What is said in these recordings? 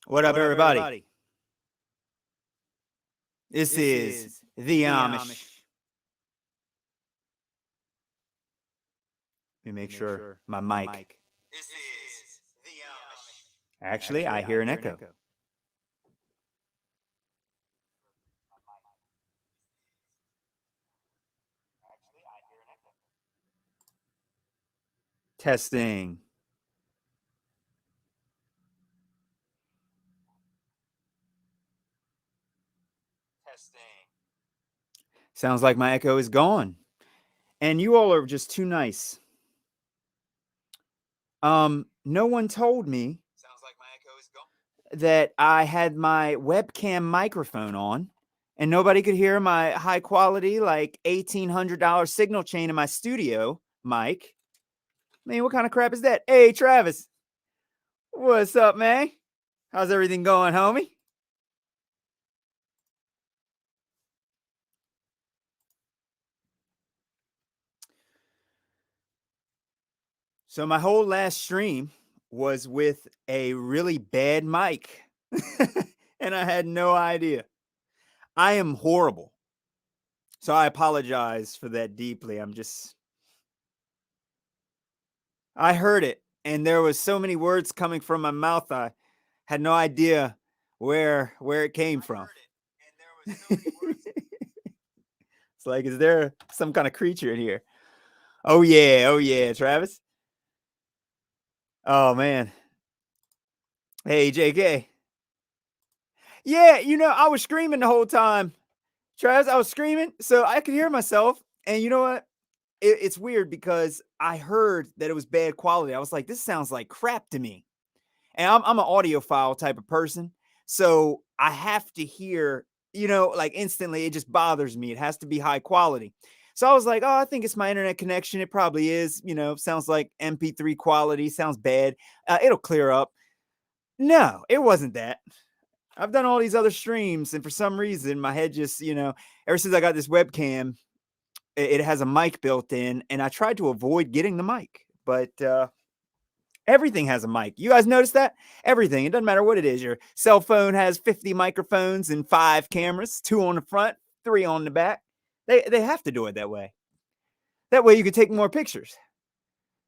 What up, everybody? This is the Amish. Let me make sure my mic. This is the Amish. Actually, I hear an echo. Testing. Sounds like my echo is gone. And you all are just too nice. No one told me that I had my webcam microphone on and nobody could hear my high quality, like $1,800 signal chain in my studio mic. I mean, what kind of crap is that? Hey, Travis. What's up, man? How's everything going, homie? So my whole last stream was with a really bad mic. And I had no idea. I am horrible. So I apologize for that deeply. I heard it and there was so many words coming from my mouth. I had no idea where it came from. It's like, is there some kind of creature in here? Oh yeah, Travis. Oh man. Hey, JK. Yeah, I was screaming the whole time. Travis, I was screaming, so I could hear myself. And you know what? It's weird because I heard that it was bad quality. I was like, this sounds like crap to me. And I'm an audiophile type of person. So I have to hear, like instantly, it just bothers me. It has to be high quality. So I was like, oh, I think it's my internet connection. It probably is, sounds like MP3 quality, sounds bad. It'll clear up. No, it wasn't that. I've done all these other streams, and for some reason, my head just, ever since I got this webcam, it has a mic built in, and I tried to avoid getting the mic, but everything has a mic. You guys notice that? Everything. It doesn't matter what it is. Your cell phone has 50 microphones and 5 cameras, 2 on the front, 3 on the back. They have to do it that way. That way you can take more pictures.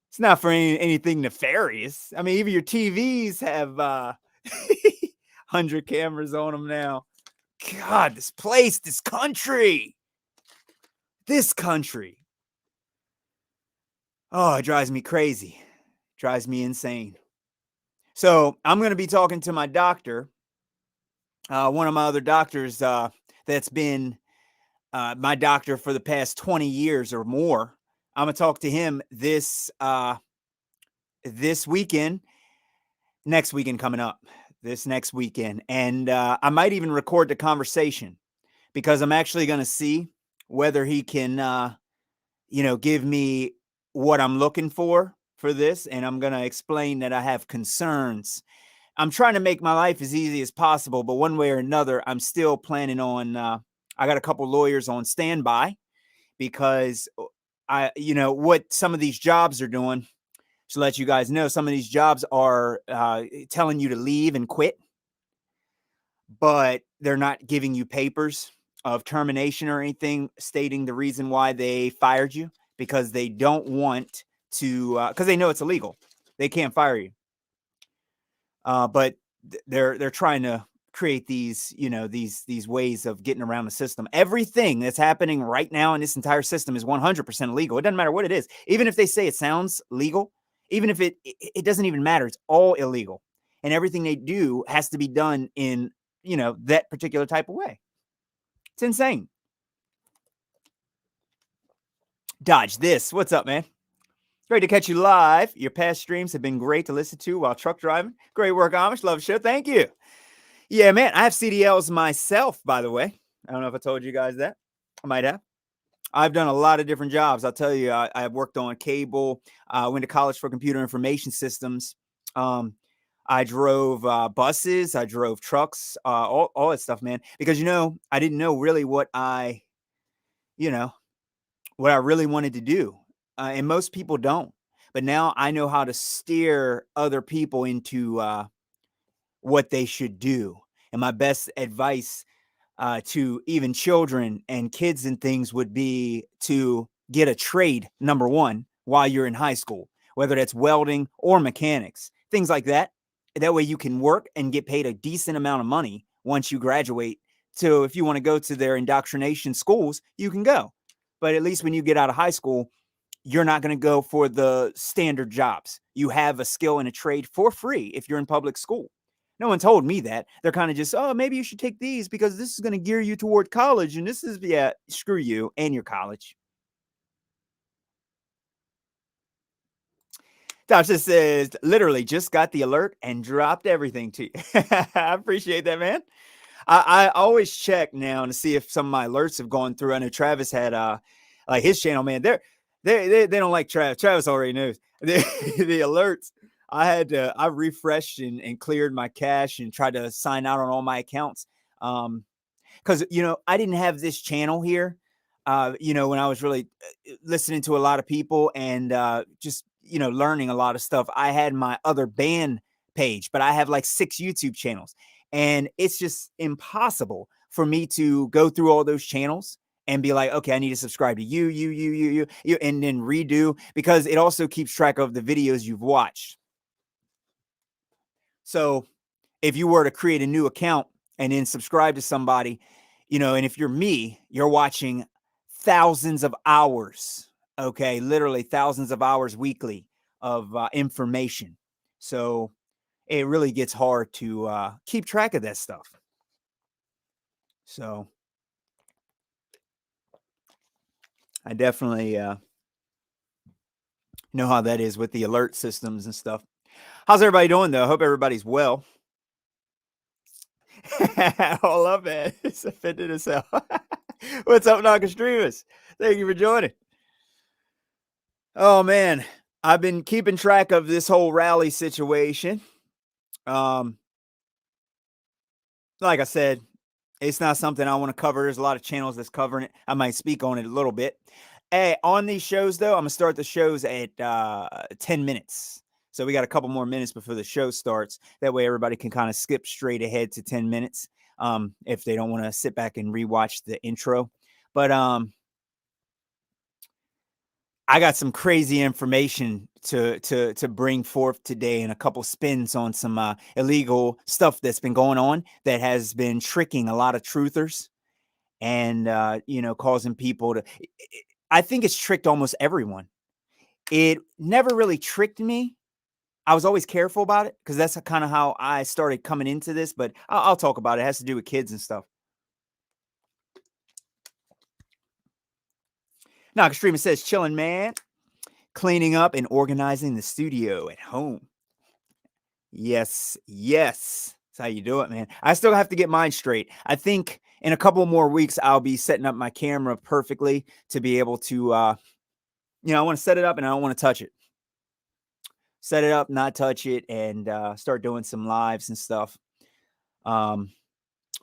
It's not for anything nefarious. I mean, even your TVs have 100 cameras on them now. God, this place, this country. Oh, it drives me crazy. Drives me insane. So I'm going to be talking to my doctor, one of my other doctors that's been my doctor for the past 20 years or more. I'm going to talk to him this weekend, next weekend coming up, this next weekend. And I might even record the conversation because I'm actually going to see whether he can, give me what I'm looking for this. And I'm going to explain that I have concerns. I'm trying to make my life as easy as possible, but one way or another, I'm still planning on, I got a couple lawyers on standby because what some of these jobs are doing, to let you guys know, some of these jobs are telling you to leave and quit, but they're not giving you papers of termination or anything stating the reason why they fired you, because they don't want to, because they know it's illegal. They can't fire you. But they're trying to create these, these ways of getting around the system. Everything that's happening right now in this entire system is 100% illegal. It doesn't matter what it is. Even if they say it sounds legal, even if it doesn't even matter. It's all illegal. And everything they do has to be done in, that particular type of way. It's insane. Dodge this. What's up, man? Great to catch you live. Your past streams have been great to listen to while truck driving. Great work, Amish. Love the show. Thank you. Yeah, man. I have CDLs myself, by the way. I don't know if I told you guys that. I might have. I've done a lot of different jobs. I'll tell you, I've worked on cable. I went to college for computer information systems. I drove buses. I drove trucks, all that stuff, man. Because, I didn't know really what I really wanted to do. And most people don't. But now I know how to steer other people into what they should do. And my best advice to even children and kids and things would be to get a trade, number one, while you're in high school, whether that's welding or mechanics, things like that. That way you can work and get paid a decent amount of money once you graduate. So if you want to go to their indoctrination schools, you can go. But at least when you get out of high school, you're not going to go for the standard jobs. You have a skill and a trade for free if you're in public school. No one told me that. They're kind of just, oh, maybe you should take these because this is going to gear you toward college. And this is, yeah, screw you and your college. Tasha says, literally just got the alert and dropped everything to you. I appreciate that, man. I always check now to see if some of my alerts have gone through. I know Travis had like his channel, man. They don't like Travis. Travis already knows the alerts. I refreshed and cleared my cache and tried to sign out on all my accounts. Because I didn't have this channel here. When I was really listening to a lot of people and just learning a lot of stuff. I had my other band page, but I have like 6 YouTube channels. And it's just impossible for me to go through all those channels and be like, okay, I need to subscribe to you, and then redo, because it also keeps track of the videos you've watched. So if you were to create a new account and then subscribe to somebody, and if you're me, you're watching thousands of hours, okay, literally thousands of hours weekly of information. So it really gets hard to keep track of that stuff. So I definitely know how that is with the alert systems and stuff. How's everybody doing, though? I hope everybody's well. I love it. It's offended as hell. What's up, Knocker Streamers? Thank you for joining. Oh, man. I've been keeping track of this whole rally situation. Like I said, it's not something I want to cover. There's a lot of channels that's covering it. I might speak on it a little bit. Hey, on these shows, though, I'm going to start the shows at 10 minutes. So we got a couple more minutes before the show starts. That way everybody can kind of skip straight ahead to 10 minutes if they don't want to sit back and rewatch the intro. But I got some crazy information to bring forth today, and a couple spins on some illegal stuff that's been going on that has been tricking a lot of truthers and causing people to. I think it's tricked almost everyone. It never really tricked me. I was always careful about it because that's kind of how I started coming into this. But I'll talk about it. It has to do with kids and stuff. Now, Extreme says, chilling, man. Cleaning up and organizing the studio at home. Yes. That's how you do it, man. I still have to get mine straight. I think in a couple more weeks, I'll be setting up my camera perfectly to be able to, I want to set it up and I don't want to touch it. Set it up, not touch it, and start doing some lives and stuff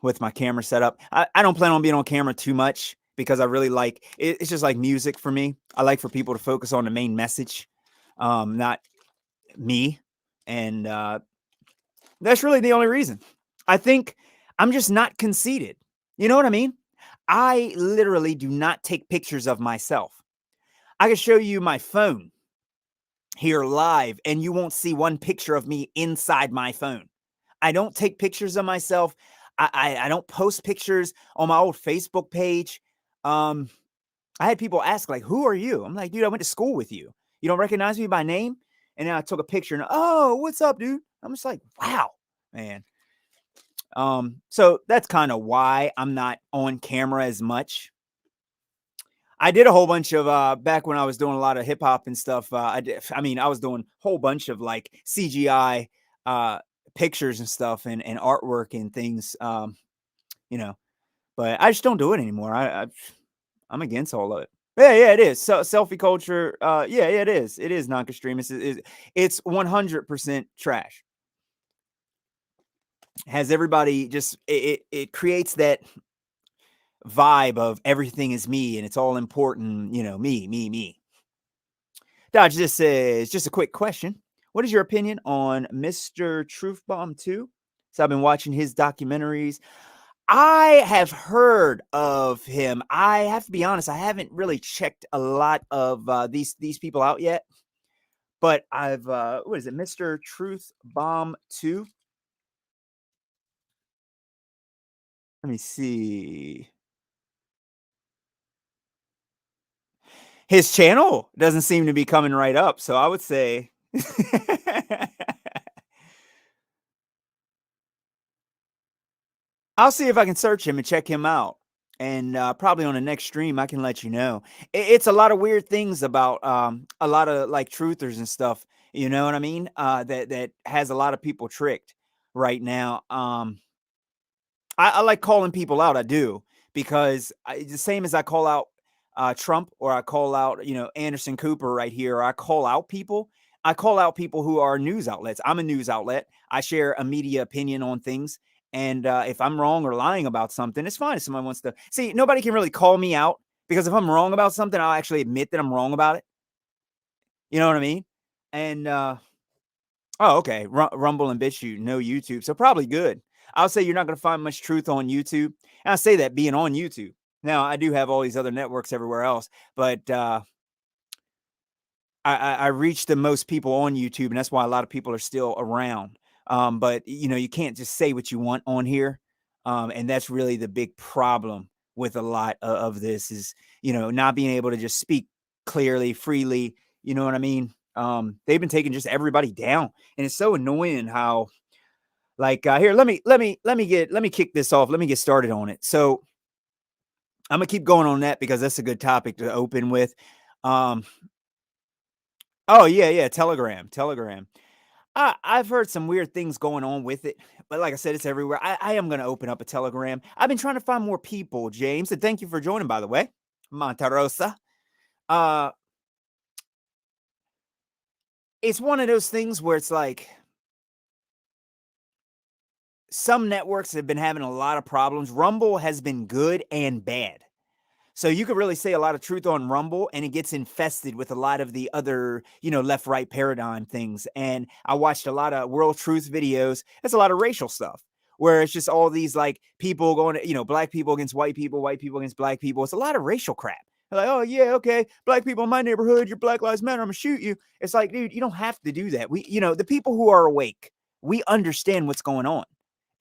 with my camera set up. I don't plan on being on camera too much because I really like it. It's just like music for me. I like for people to focus on the main message, not me. And that's really the only reason. I think I'm just not conceited. You know what I mean? I literally do not take pictures of myself. I can show you my phone here live and you won't see one picture of me inside my phone. I don't take pictures of myself. I don't post pictures on my old Facebook page. I had people ask, like, who are you? I'm like, dude, I went to school with you. You don't recognize me by name? And then I took a picture and, oh, what's up, dude? I'm just like, wow, man. So that's kind of why I'm not on camera as much. I did a whole bunch of back when I was doing a lot of hip hop and stuff. I was doing a whole bunch of like CGI pictures and stuff and artwork and things, but I just don't do it anymore. I'm against all of it. Yeah, it is. So selfie culture. Yeah, it is. It is non-extremist. It's 100% trash. Has everybody just it creates that vibe of everything is me and it's all important, me. Dodge, this is just a quick question. What is your opinion on Mr. Truth Bomb 2 So I've been watching his documentaries. I have heard of him. I have to be honest, I haven't really checked a lot of these people out yet. But I've what is it, Mr. Truth Bomb 2? Let me see. His channel doesn't seem to be coming right up, so I would say I'll see if I can search him and check him out. And probably on the next stream, I can let you know. It's a lot of weird things about a lot of like truthers and stuff. You know what I mean? That has a lot of people tricked right now. I like calling people out. I do because the same as I call out Trump or I call out Anderson Cooper right here. Or I call out people. I call out people who are news outlets. I'm a news outlet. I share a media opinion on things. And if I'm wrong or lying about something, it's fine if someone wants to see. Nobody can really call me out because if I'm wrong about something, I'll actually admit that I'm wrong about it. You know what I mean? And oh, okay. Rumble and BitChute, no YouTube. So probably good. I'll say you're not going to find much truth on YouTube. And I say that being on YouTube. Now, I do have all these other networks everywhere else, but I reach the most people on YouTube, and that's why a lot of people are still around. But you can't just say what you want on here, and that's really the big problem with a lot of this is not being able to just speak clearly, freely. You know what I mean? They've been taking just everybody down, and it's so annoying how like here let me kick this off. Let me get started on it. So I'm gonna keep going on that because that's a good topic to open with. Um, oh yeah, Telegram. I've heard some weird things going on with it, but like I said, it's everywhere. I am gonna open up a Telegram. I've been trying to find more people, James, and thank you for joining, by the way, Montarosa. Uh, it's one of those things where it's like some networks have been having a lot of problems. Rumble has been good and bad. So you could really say a lot of truth on Rumble, and it gets infested with a lot of the other, left right paradigm things. And I watched a lot of world truth videos. It's a lot of racial stuff where it's just all these like people going to, black people against white people against black people. It's a lot of racial crap. They're like, oh yeah, okay, black people in my neighborhood, your Black Lives Matter, I'm gonna shoot you. It's like, dude, you don't have to do that. The people who are awake, we understand what's going on.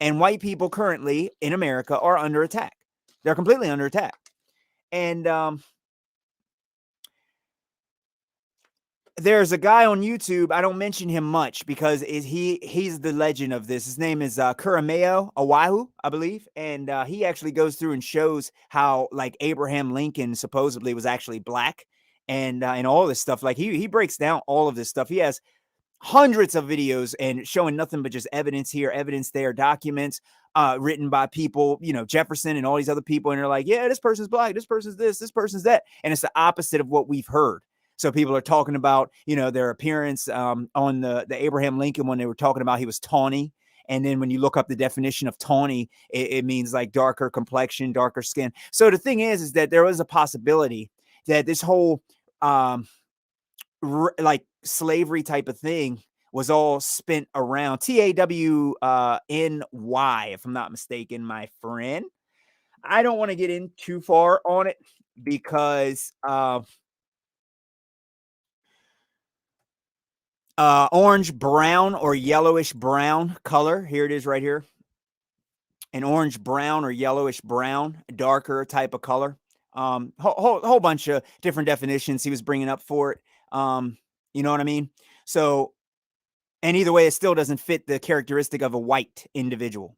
And white people currently in America are under attack. They're completely under attack. And there's a guy on YouTube. I don't mention him much because he's the legend of this. His name is Kurameo Oahu, I believe, and he actually goes through and shows how like Abraham Lincoln supposedly was actually black, and all this stuff. Like he breaks down all of this stuff. He has hundreds of videos and showing nothing but just evidence here, evidence there, documents written by people, Jefferson and all these other people. And they're like, yeah, this person's black, this person's this person's that. And it's the opposite of what we've heard. So people are talking about, their appearance on the Abraham Lincoln when they were talking about he was tawny. And then when you look up the definition of tawny, it means like darker complexion, darker skin. So the thing is that there was a possibility that this whole like slavery type of thing was all spent around TAWNY, if I'm not mistaken, my friend. I don't want to get in too far on it because orange brown or yellowish brown color. Here it is right here. An orange brown or yellowish brown, darker type of color. Whole bunch of different definitions he was bringing up for it. You know what I mean? So, and either way, it still doesn't fit the characteristic of a white individual.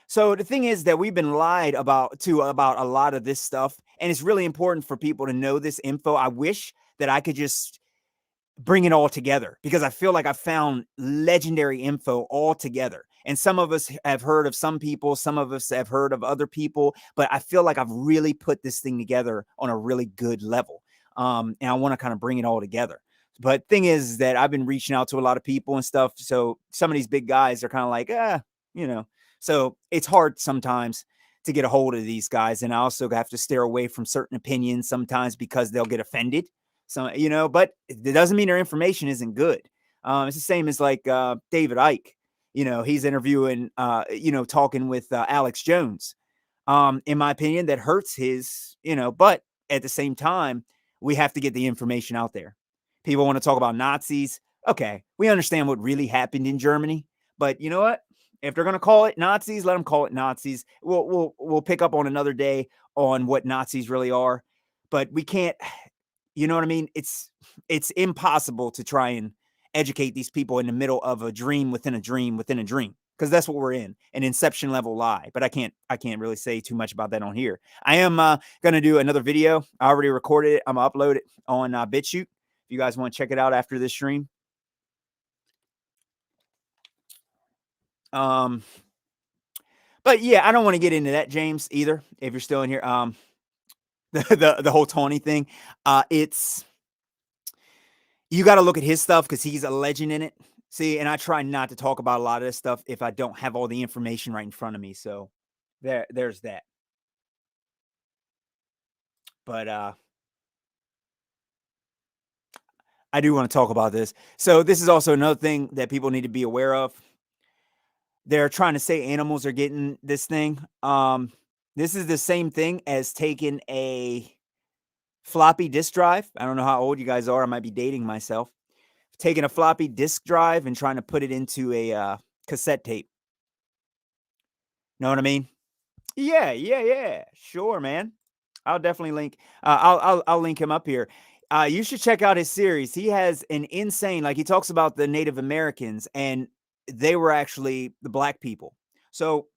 So the thing is that we've been lied about a lot of this stuff, and it's really important for people to know this info. I wish that I could just bring it all together because I feel like I found legendary info all together. And some of us have heard of some people, some of us have heard of other people, but I feel like I've really put this thing together on a really good level. And I want to kind of bring it all together. But thing is that I've been reaching out to a lot of people and stuff. So some of these big guys are kind of like, so it's hard sometimes to get a hold of these guys. And I also have to steer away from certain opinions sometimes because they'll get offended. So, but it doesn't mean their information isn't good. It's the same as like David Icke. he's interviewing, talking with Alex Jones. In my opinion, that hurts but at the same time, we have to get the information out there. People want to talk about Nazis. Okay, we understand what really happened in Germany, but you know what? If they're going to call it Nazis, let them call it Nazis. We'll pick up on another day on what Nazis really are, but we can't. You know what I mean? It's impossible to try and educate these people in the middle of a dream within a dream within a dream, because that's what we're in, an inception level lie. But I can't really say too much about that on here. I am gonna do another video. I already recorded it. I'm gonna upload it on BitChute. If you guys want to check it out after this stream. But yeah, I don't want to get into that, James, either. If you're still in here, the whole Tony thing, it's you got to look at his stuff because he's a legend in it. See, and I try not to talk about a lot of this stuff if I don't have all the information right in front of me. So there's that. But I do want to talk about this. So this is also another thing that people need to be aware of. They're trying to say animals are getting this thing. This is the same thing as taking a floppy disk drive. I don't know how old you guys are. I might be dating myself. Taking a floppy disk drive and trying to put it into a cassette tape. Know what I mean? Yeah. Sure, man. I'll definitely link. I'll link him up here. You should check out his series. He has an insane, like he talks about the Native Americans, and they were actually the black people. So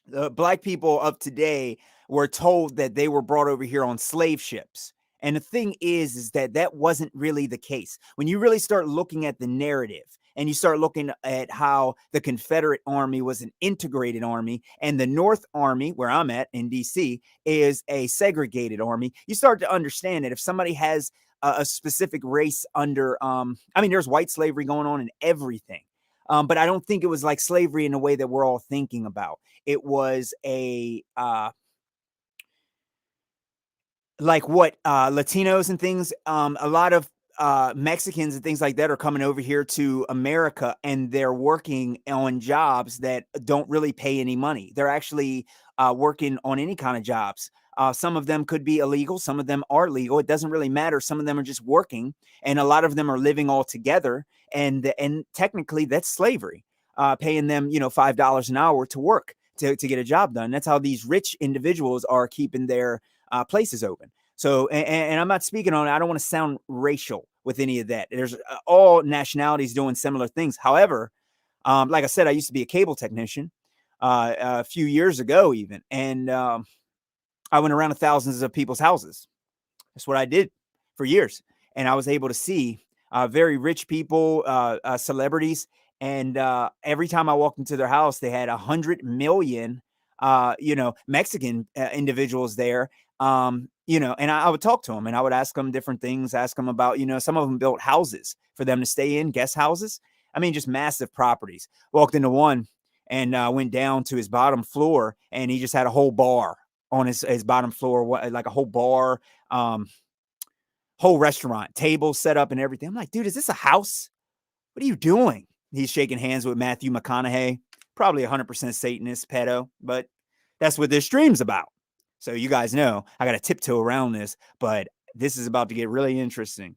the black people of today were told that they were brought over here on slave ships. And the thing is that that wasn't really the case. When you really start looking at the narrative and you start looking at how the Confederate Army was an integrated army and the North Army, where I'm at in DC, is a segregated army, you start to understand that if somebody has a specific race under, there's white slavery going on in everything. But I don't think it was like slavery in the way that we're all thinking about. It was like what Latinos and things, a lot of Mexicans and things like that are coming over here to America, and they're working on jobs that don't really pay any money. They're actually working on any kind of jobs. Some of them could be illegal. Some of them are legal. It doesn't really matter. Some of them are just working, and a lot of them are living all together. And technically, that's slavery, paying them, $5 an hour to work to get a job done. That's how these rich individuals are keeping their places open. So, and I'm not speaking on it. I don't want to sound racial with any of that. There's all nationalities doing similar things. However, like I said, I used to be a cable technician a few years ago, even, and I went around to thousands of people's houses. That's what I did for years, and I was able to see very rich people, celebrities, and every time I walked into their house, they had 100 million, Mexican individuals there. And I would talk to them and I would ask them different things, ask them about, some of them built houses for them to stay in, guest houses. I mean, just massive properties. Walked into one and went down to his bottom floor, and he just had a whole bar on his bottom floor, like a whole bar, whole restaurant, tables set up and everything. I'm like, dude, is this a house? What are you doing? He's shaking hands with Matthew McConaughey, probably 100% Satanist pedo, but that's what this stream's about. So you guys know I got to tiptoe around this, but this is about to get really interesting.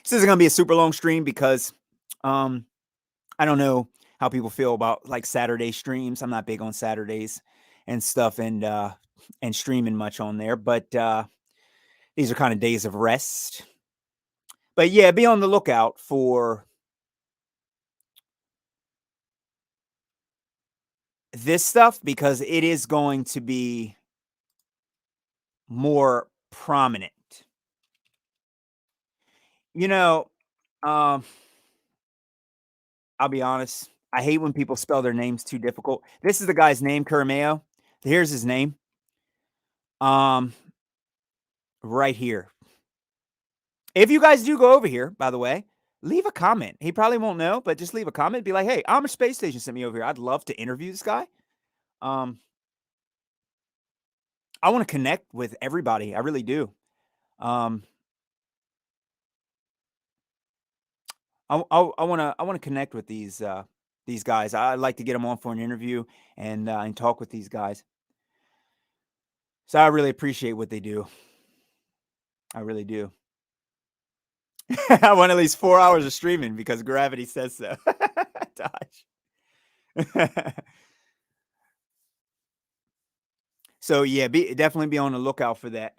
This isn't going to be a super long stream because I don't know how people feel about like Saturday streams. I'm not big on Saturdays and stuff, and streaming much on there, but these are kind of days of rest. But yeah, be on the lookout for this stuff because it is going to be more prominent. Um, I'll be honest. I hate when people spell their names too difficult. This is the guy's name, Carameo. Here's his name. Right here. If you guys do go over here, by the way, leave a comment. He probably won't know, but just leave a comment. Be like, hey, I'm a space station sent me over here. I'd love to interview this guy. I want to connect with everybody. I really do. I wanna connect with these guys. I'd like to get them on for an interview and talk with these guys. So I really appreciate what they do. I really do. I want at least 4 hours of streaming because gravity says so. Gosh. So yeah, definitely be on the lookout for that.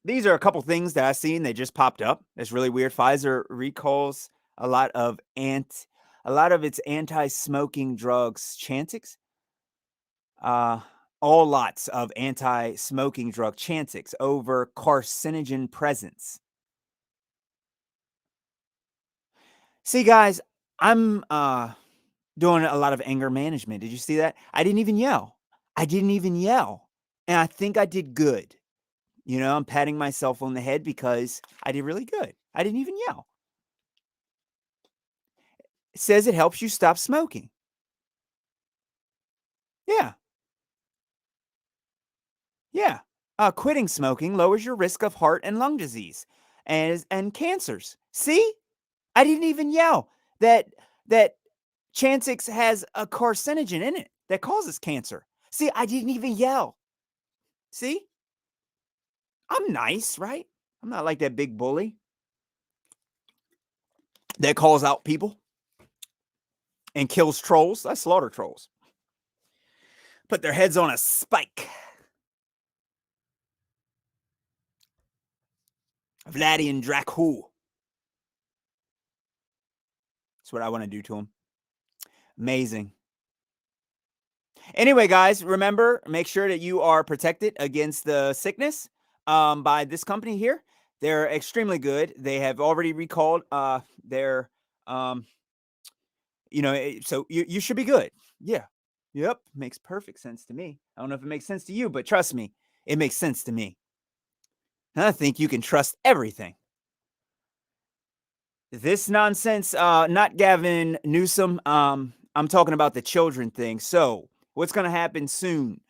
These are a couple things that I seen that just popped up. That's really weird. Pfizer recalls a lot of its anti-smoking drugs, Chantix. Uh, all lots of anti-smoking drug Chantix over carcinogen presence. See, guys, I'm doing a lot of anger management. Did you see that? I didn't even yell. I didn't even yell. And I think I did good. I'm patting myself on the head because I did really good. I didn't even yell. It says it helps you stop smoking. Yeah. Yeah. Quitting smoking lowers your risk of heart and lung disease and cancers. See? I didn't even yell that Chantix has a carcinogen in it that causes cancer. See, I didn't even yell. See? I'm nice, right? I'm not like that big bully that calls out people and kills trolls. I slaughter trolls. Put their heads on a spike. Vladdy and Dracu. That's what I want to do to them. Amazing. Anyway, guys, remember, make sure that you are protected against the sickness by this company here. They're extremely good. They have already recalled their, so you should be good. Yeah. Yep. Makes perfect sense to me. I don't know if it makes sense to you, but trust me, it makes sense to me. And I think you can trust everything. This nonsense, not Gavin Newsom. I'm talking about the children thing. So, what's going to happen soon?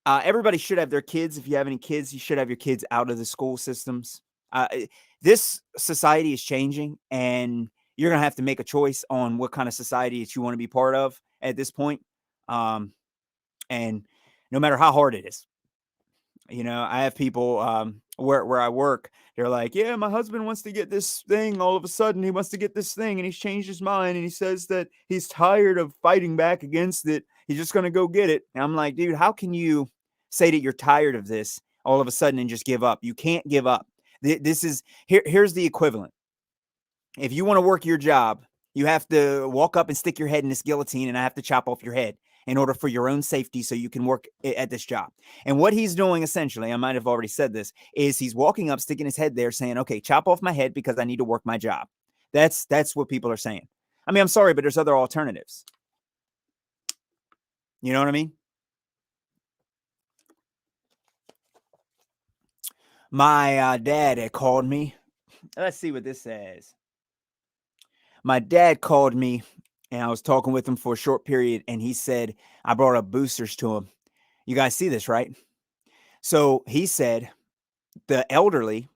Everybody should have their kids. If you have any kids, you should have your kids out of the school systems. This society is changing, and you're going to have to make a choice on what kind of society that you want to be part of at this point. And no matter how hard it is, I have people where I work. They're like, yeah, my husband wants to get this thing. All of a sudden, he wants to get this thing, and he's changed his mind, and he says that he's tired of fighting back against it. He's just going to go get it. And I'm like, dude, how can you say that you're tired of this all of a sudden and just give up? You can't give up. Here's the equivalent. If you want to work your job, you have to walk up and stick your head in this guillotine, and I have to chop off your head in order for your own safety so you can work at this job. And what he's doing, essentially, I might have already said this, is he's walking up, sticking his head there, saying, okay, chop off my head because I need to work my job. That's what people are saying. I mean, I'm sorry, but there's other alternatives. You know what I mean? My dad had called me. Let's see what this says. My dad called me, and I was talking with him for a short period, and he said, I brought up boosters to him. You guys see this, right? So he said the elderly,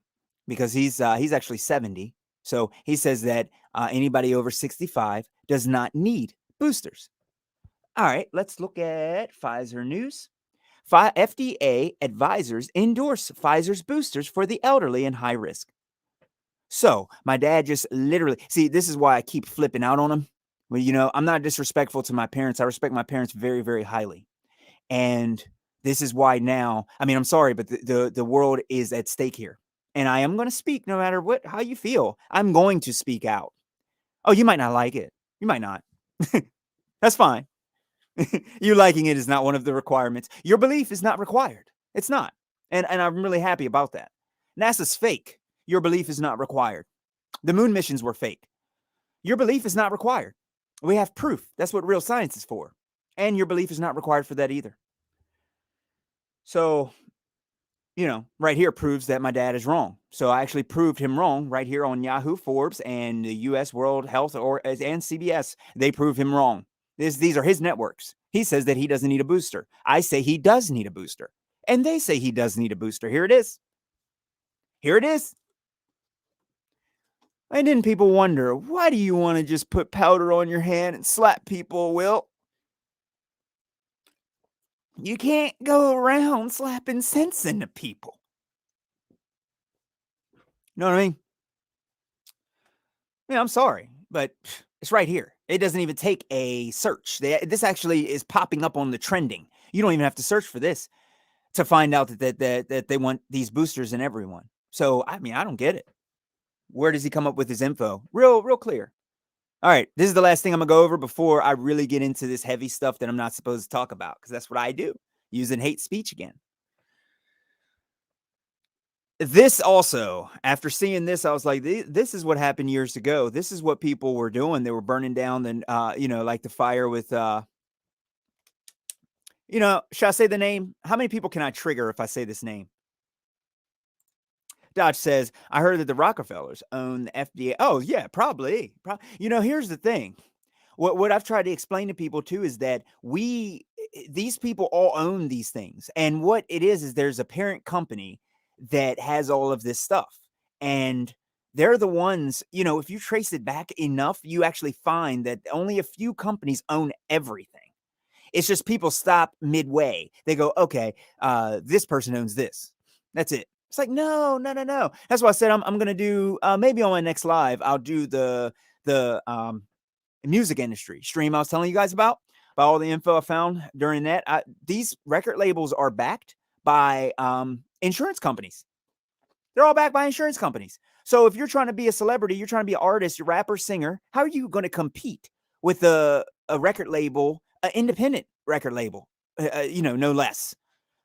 because he's actually 70. So he says that anybody over 65 does not need boosters. All right, let's look at Pfizer news. FDA advisors endorse Pfizer's boosters for the elderly and high risk. So my dad just literally, see, this is why I keep flipping out on him. Well, I'm not disrespectful to my parents. I respect my parents very, very highly. And this is why now, I mean, I'm sorry, but the world is at stake here. And I am going to speak no matter how you feel. I'm going to speak out. Oh, you might not like it. You might not. That's fine. You liking it is not one of the requirements. Your belief is not required. It's not. And I'm really happy about that. NASA's fake. Your belief is not required. The moon missions were fake. Your belief is not required. We have proof. That's what real science is for. And your belief is not required for that either. So, right here proves that my dad is wrong. So I actually proved him wrong right here on Yahoo, Forbes, and the U.S. World Health and CBS. They prove him wrong. These are his networks. He says that he doesn't need a booster. I say he does need a booster. And they say he does need a booster. Here it is. Here it is. And then people wonder, why do you want to just put powder on your hand and slap people, Will? You can't go around slapping sense into people. You know what I mean? Yeah, I'm sorry, but it's right here. It doesn't even take a search. This actually is popping up on the trending. You don't even have to search for this to find out that they want these boosters in everyone. So, I mean, I don't get it. Where does he come up with his info? Real clear. All right, this is the last thing I'm gonna go over before I really get into this heavy stuff that I'm not supposed to talk about, because that's what I do, using hate speech again. This also, after seeing this, I was like, this is what happened years ago. This is what people were doing. They were burning down the, like the fire with, should I say the name? How many people can I trigger if I say this name? Dodge says, I heard that the Rockefellers own the FDA. Oh, yeah, probably. Here's the thing. What I've tried to explain to people too is that these people all own these things. And what it is there's a parent company that has all of this stuff. And they're the ones, if you trace it back enough, you actually find that only a few companies own everything. It's just people stop midway. They go, okay, this person owns this. That's it. It's like, no. That's why I said I'm going to do, maybe on my next live, I'll do the music industry stream I was telling you guys about all the info I found during that. These record labels are backed by insurance companies. They're all backed by insurance companies. So if you're trying to be a celebrity, you're trying to be an artist, a rapper, singer, how are you going to compete with a record label, an independent record label, no less?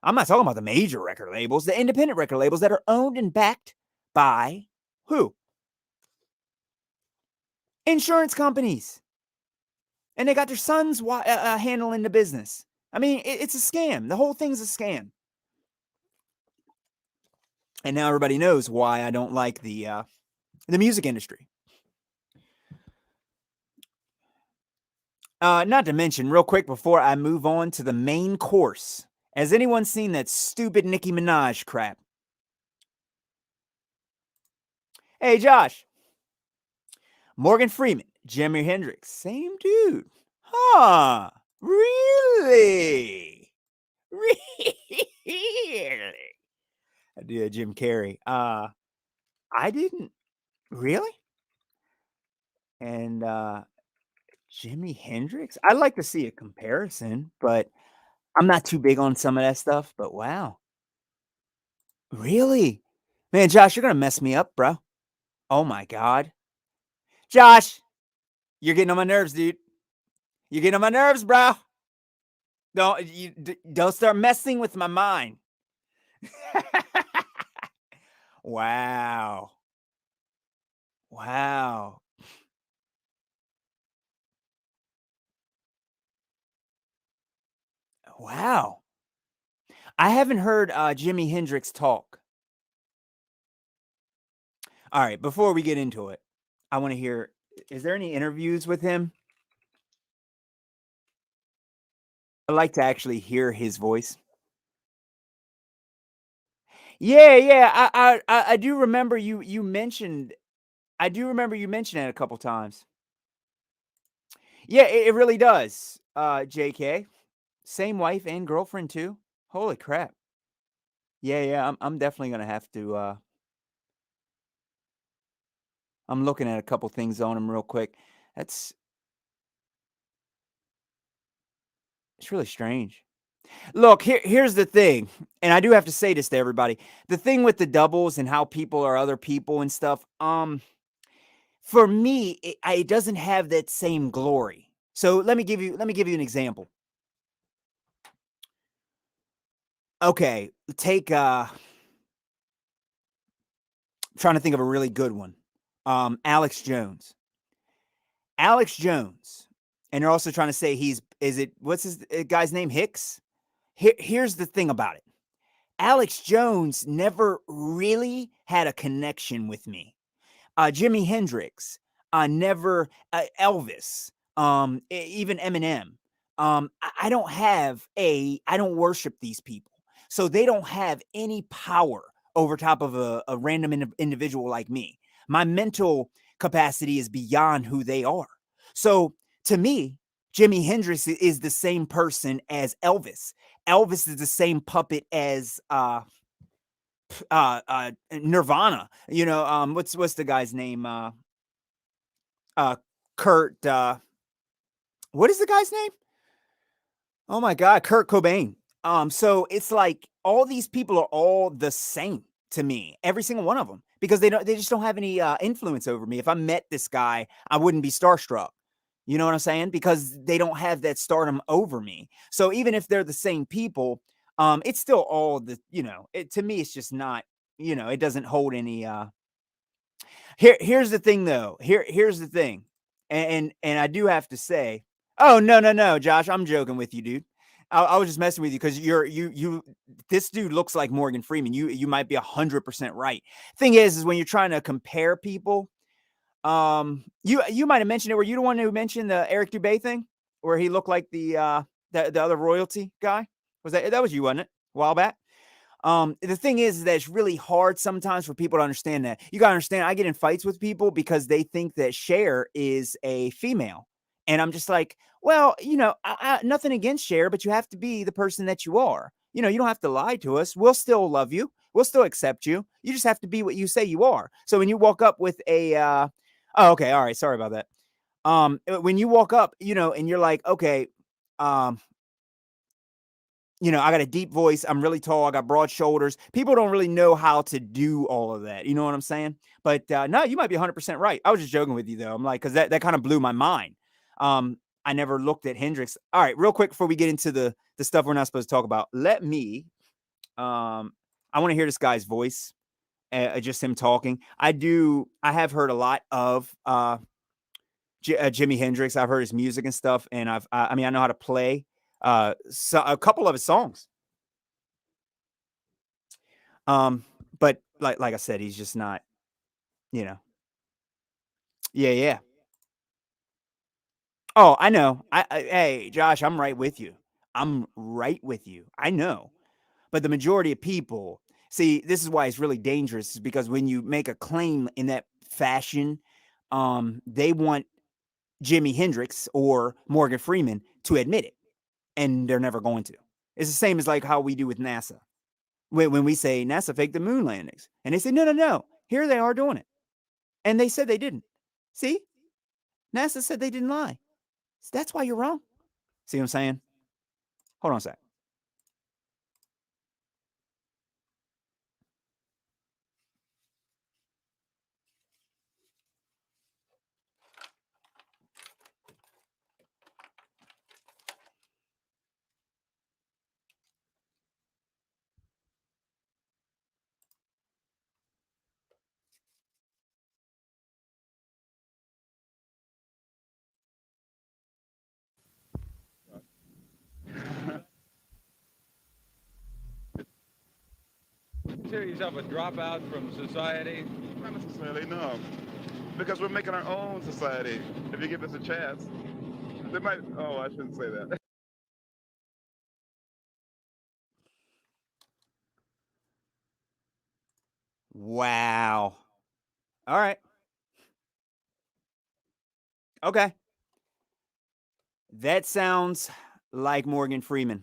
I'm not talking about the major record labels, the independent record labels that are owned and backed by who? Insurance companies. And they got their sons handling the business. I mean, it's a scam. The whole thing's a scam. And now everybody knows why I don't like the music industry. Not to mention, real quick before I move on to the main course, has anyone seen that stupid Nicki Minaj crap? Hey, Josh. Morgan Freeman, Jimi Hendrix, same dude. Huh? Really? Really? I did Jim Carrey. I didn't really. And Jimi Hendrix. I'd like to see a comparison, but I'm not too big on some of that stuff. But wow, really, man, Josh, you're gonna mess me up, bro. Oh my god, Josh, you're getting on my nerves, dude. You're getting on my nerves, bro. Don't start messing with my mind. Wow. Wow. Wow. I haven't heard Jimi Hendrix talk. All right, before we get into it, I want to hear, is there any interviews with him? I like to actually hear his voice. Yeah. I do remember you mentioned I do remember you mentioned it a couple times. Yeah, it really does. JK. Same wife and girlfriend too. Holy crap. Yeah, I'm definitely gonna have to I'm looking at a couple things on him real quick. That's it's really strange. Look, here's the thing, and I do have to say this to everybody. The thing with the doubles and how people are other people and stuff, for me, it doesn't have that same glory. So let me give you an example. Okay, take trying to think of a really good one. Alex Jones. Alex Jones. And they're also trying to say what's his guy's name? Hicks? Here's the thing about it. Alex Jones never really had a connection with me. Jimi Hendrix, never Elvis, even Eminem. I don't worship these people. So they don't have any power over top of a random individual like me. My mental capacity is beyond who they are. So to me, Jimi Hendrix is the same person as Elvis. Elvis is the same puppet as Nirvana. What's the guy's name? Uh Kurt what is the guy's name? Oh my God, Kurt Cobain. So it's like all these people are all the same to me, every single one of them, because they just don't have any influence over me. If I met this guy, I wouldn't be starstruck. You know what I'm saying? Because they don't have that stardom over me. So even if they're the same people, it's still all to me, it's just not, it doesn't hold any here's the thing though. Here's the thing. And I do have to say, oh no, Josh, I'm joking with you, dude. I was just messing with you because this dude looks like Morgan Freeman. You might be 100% right. Thing is when you're trying to compare people, you might have mentioned it. Were you the one who mentioned the Eric Dubé thing where he looked like the other royalty guy? That was you, wasn't it? A while back. The thing is that it's really hard sometimes for people to understand that. You gotta understand, I get in fights with people because they think that Cher is a female. And I'm just like, well, nothing against Cher, but you have to be the person that you are. You don't have to lie to us. We'll still love you. We'll still accept you. You just have to be what you say you are. So when you walk up with oh, okay, all right, sorry about that. When you walk up, and you're like, okay, I got a deep voice. I'm really tall. I got broad shoulders. People don't really know how to do all of that. You know what I'm saying? But no, you might be 100% right. I was just joking with you, though. I'm like, because that kind of blew my mind. I never looked at Hendrix. All right, real quick before we get into the stuff we're not supposed to talk about, I want to hear this guy's voice, just him talking. I have heard a lot of Jimi Hendrix. I've heard his music and stuff, and I know how to play a couple of his songs. But like I said, he's just not, yeah. Oh, I know. Hey, Josh, I'm right with you. I'm right with you. I know. But the majority of people, see, this is why it's really dangerous, is because when you make a claim in that fashion, they want Jimi Hendrix or Morgan Freeman to admit it, and they're never going to. It's the same as like how we do with NASA. When we say NASA faked the moon landings, and they say, no, here they are doing it. And they said they didn't. See? NASA said they didn't lie. So that's why you're wrong. See what I'm saying? Hold on a sec. Consider yourself a dropout from society? Not necessarily, no. Because we're making our own society. If you give us a chance, they might. Oh, I shouldn't say that. Wow. All right. Okay. That sounds like Morgan Freeman.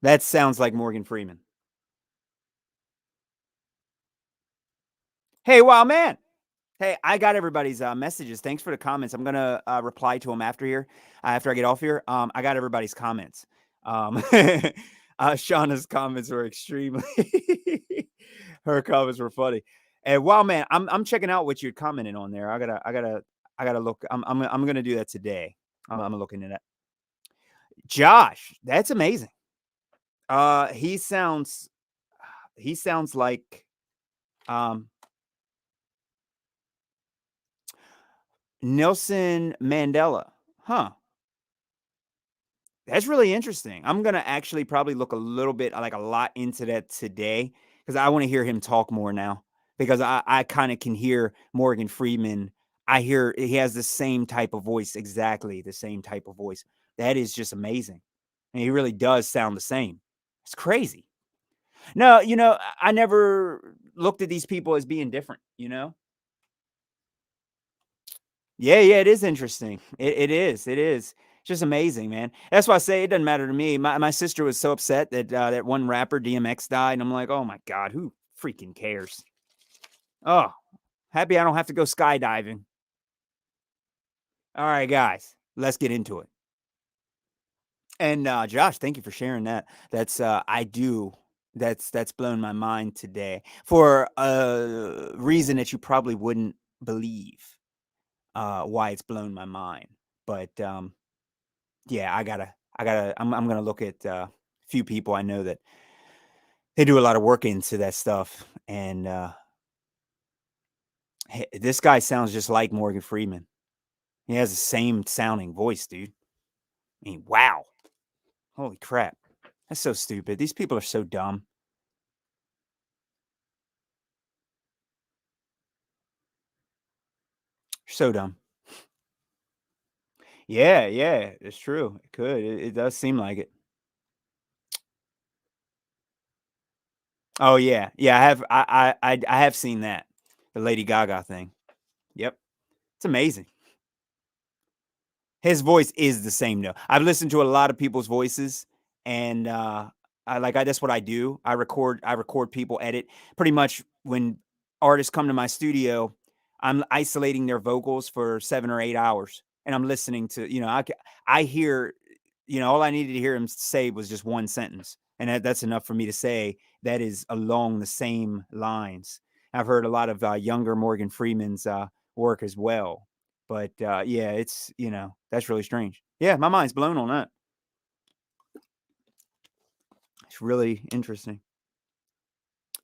That sounds like Morgan Freeman. Hey, wow, man. Hey, I got everybody's messages. Thanks for the comments. I'm gonna reply to them after I get off here. I got everybody's comments. Shauna's comments were extremely. Her comments were funny. And wow, man, I'm checking out what you're commenting on there. I gotta look. I'm gonna do that today. I'm looking at that. Josh, that's amazing. He sounds like Nelson Mandela. Huh. That's really interesting. I'm gonna actually probably look a little bit, like a lot into that today, because I want to hear him talk more now. Because I kind of can hear Morgan Freeman. I hear he has the same type of voice, exactly the same type of voice. That is just amazing. And he really does sound the same. It's crazy. No, I never looked at these people as being different, Yeah, yeah, it is interesting. It is. It's just amazing, man. That's why I say it doesn't matter to me. My sister was so upset that that one rapper DMX died, and I'm like, oh my god, who freaking cares? Oh, happy I don't have to go skydiving. All right, guys, let's get into it. And Josh, thank you for sharing that. That's I do. That's blown my mind today for a reason that you probably wouldn't believe. Why it's blown my mind, but yeah, I'm gonna look at a few people I know that they do a lot of work into that stuff, and this guy sounds just like Morgan Freeman. He has the same sounding voice, dude. I mean, wow, holy crap, that's so stupid. These people are so dumb, so dumb. Yeah, yeah, it's true. It could. It does seem like it. Oh yeah, yeah. I have seen that, the Lady Gaga thing. Yep, it's amazing. His voice is the same though. I've listened to a lot of people's voices, and that's what I do. I record people edit. Pretty much when artists come to my studio, I'm isolating their vocals for 7 or 8 hours, and I'm listening to I hear all I needed to hear him say was just one sentence, and that's enough for me to say that is along the same lines. I've heard a lot of younger Morgan Freeman's work as well. But yeah, it's that's really strange. Yeah, my mind's blown on that. It's really interesting.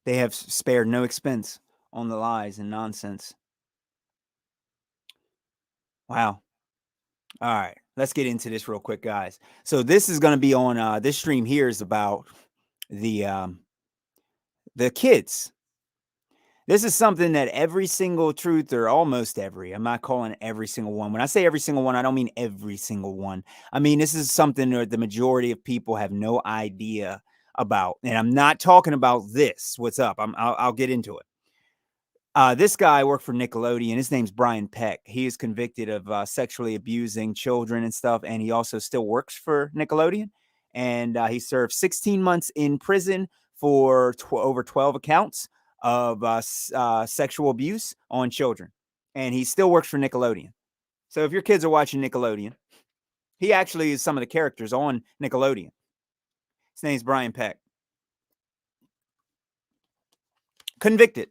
They have spared no expense on the lies and nonsense. Wow. All right, let's get into this real quick, guys. So this is going to be on this stream here is about the um the kids. This is something that every single truth, or almost every, I'm not calling it every single one. When I say every single one, I don't mean every single one. I mean, this is something that the majority of people have no idea about. And I'm not talking about this. What's up? I'll get into it. This guy worked for Nickelodeon. His name's Brian Peck. He is convicted of sexually abusing children and stuff, and he also still works for Nickelodeon. And he served 16 months in prison for over 12 accounts of sexual abuse on children. And he still works for Nickelodeon. So if your kids are watching Nickelodeon, he actually is some of the characters on Nickelodeon. His name's Brian Peck. Convicted.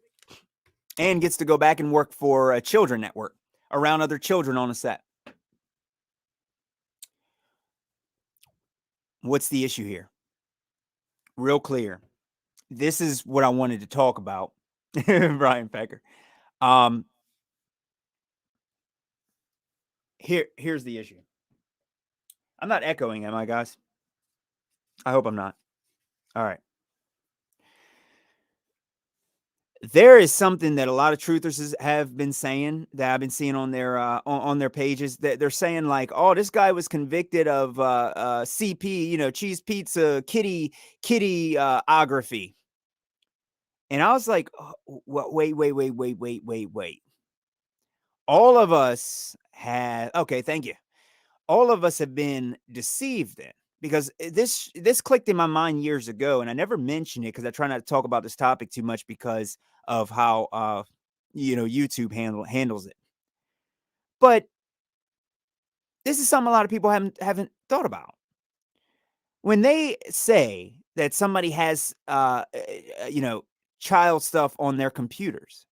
And gets to go back and work for a children network around other children on a set. What's the issue here? Real clear. This is what I wanted to talk about. Brian Pecker. Here's the issue. I'm not echoing, am I, guys? I hope I'm not. All right. There is something that a lot of truthers have been saying that I've been seeing on their pages, that they're saying like, "Oh, this guy was convicted of CP, cheese pizza kitty ography," and I was like, oh, "Wait. All of us have okay, thank you. All of us have been deceived then." Because this clicked in my mind years ago, and I never mentioned it because I try not to talk about this topic too much because of how YouTube handles it. But this is something a lot of people haven't thought about. When they say that somebody has child stuff on their computers,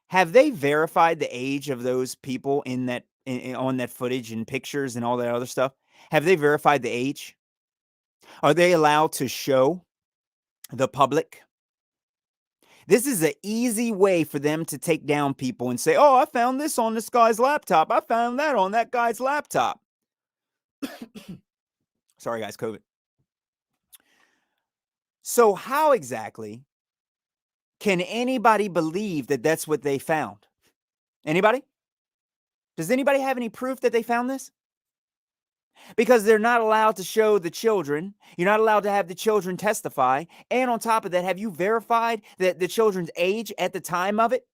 have they verified the age of those people in that on that footage and pictures and all that other stuff? Have they verified the age? Are they allowed to show the public? This is an easy way for them to take down people and say, "Oh, I found this on this guy's laptop. I found that on that guy's laptop." Sorry, guys, COVID. So how exactly can anybody believe that that's what they found? Anybody? Does anybody have any proof that they found this? because they're not allowed to show the children. You're not allowed to have the children testify. And on top of that, have you verified that the children's age at the time of it?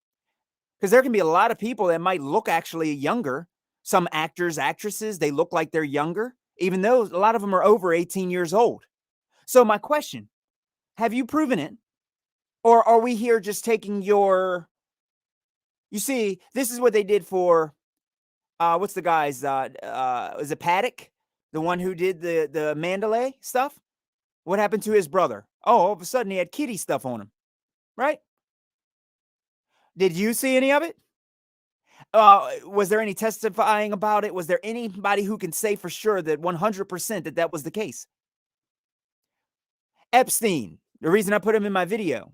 Because there can be a lot of people that might look actually younger. Some actors, actresses, they look like they're younger, even though a lot of them are over 18 years old. So my question, have you proven it? Or are we here just taking your, you see, this is what they did for, what's the guy's, is it Paddock? The one who did the Mandela stuff? What happened to his brother? Oh, all of a sudden he had kitty stuff on him, right? Did you see any of it? Was there any testifying about it? Was there anybody who can say for sure that 100% that that was the case? Epstein, the reason I put him in my video,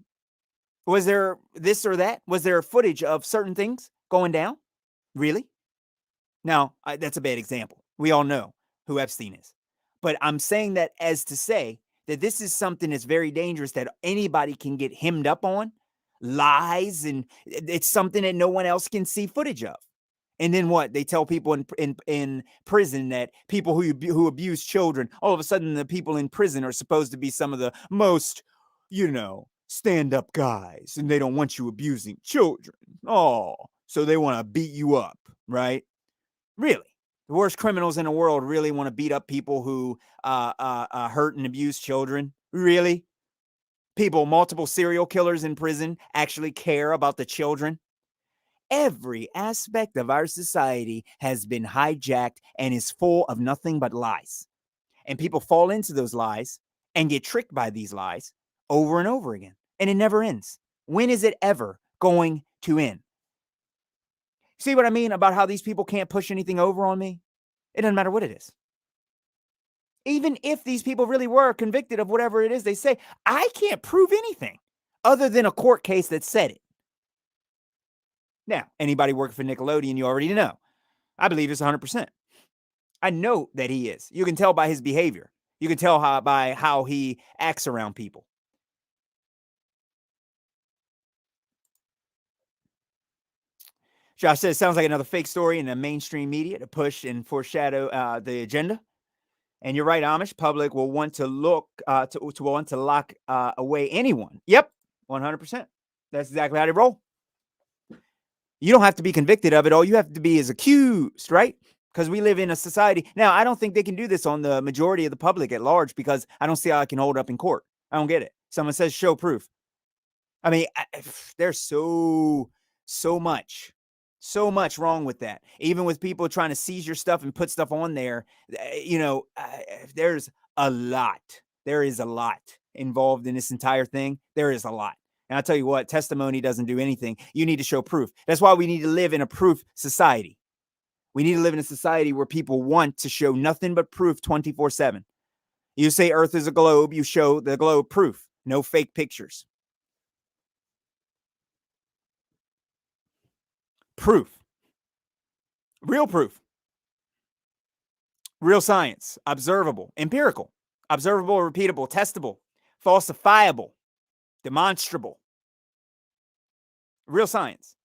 was there this or that? Was there footage of certain things going down? Really? Now, that's a bad example. We all know who Epstein is. But I'm saying that as to say that this is something that's very dangerous that anybody can get hemmed up on, lies, and it's something that no one else can see footage of. And then what? They tell people in prison that people who abuse children, all of a sudden the people in prison are supposed to be some of the most, stand-up guys, and they don't want you abusing children. Oh, so they want to beat you up, right? Really? The worst criminals in the world really want to beat up people who hurt and abuse children? Really? Multiple serial killers in prison actually care about the children? Every aspect of our society has been hijacked and is full of nothing but lies. And people fall into those lies and get tricked by these lies over and over again. And it never ends. When is it ever going to end? See what I mean about how these people can't push anything over on me? It doesn't matter what it is. Even if these people really were convicted of whatever it is they say, I can't prove anything other than a court case that said it. Now, anybody working for Nickelodeon, you already know. I believe it's 100%. I know that he is. You can tell by his behavior. You can tell by how he acts around people. Josh says, sounds like another fake story in the mainstream media to push and foreshadow the agenda. And you're right, Amish. Public will want to look to lock away anyone. Yep, 100%. That's exactly how they roll. You don't have to be convicted of it. All you have to be is accused, right? Because we live in a society. Now, I don't think they can do this on the majority of the public at large because I don't see how I can hold up in court. I don't get it. Someone says show proof. I mean, there's so much wrong with that. Even with people trying to seize your stuff and put stuff on there, there's a lot. There is a lot involved in this entire thing. There is a lot. And I'll tell you what, testimony doesn't do anything. You need to show proof. That's why we need to live in a proof society. We need to live in a society where people want to show nothing but proof 24/7. You say Earth is a globe, you show the globe proof. No fake pictures. Proof. Real proof. Real science. Observable. Empirical. Observable, repeatable, testable, falsifiable, demonstrable. Real science.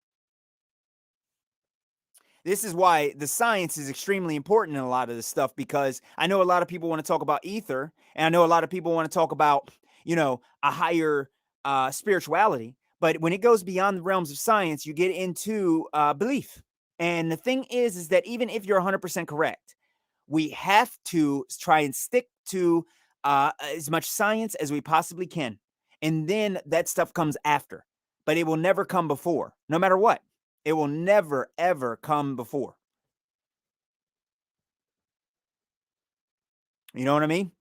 This is why the science is extremely important in a lot of this stuff, because I know a lot of people want to talk about ether, and I know a lot of people want to talk about, a higher spirituality. But when it goes beyond the realms of science, you get into belief. And the thing is that even if you're 100% correct, we have to try and stick to as much science as we possibly can. And then that stuff comes after. But it will never come before, no matter what. It will never, ever come before. You know what I mean?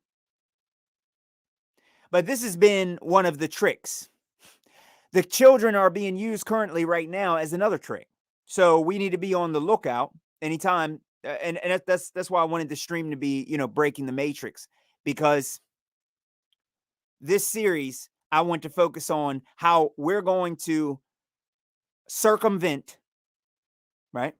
But this has been one of the tricks. The children are being used currently right now as another trick. So we need to be on the lookout anytime. And that's why I wanted the stream to be, breaking the matrix, because this series, I want to focus on how we're going to circumvent, right?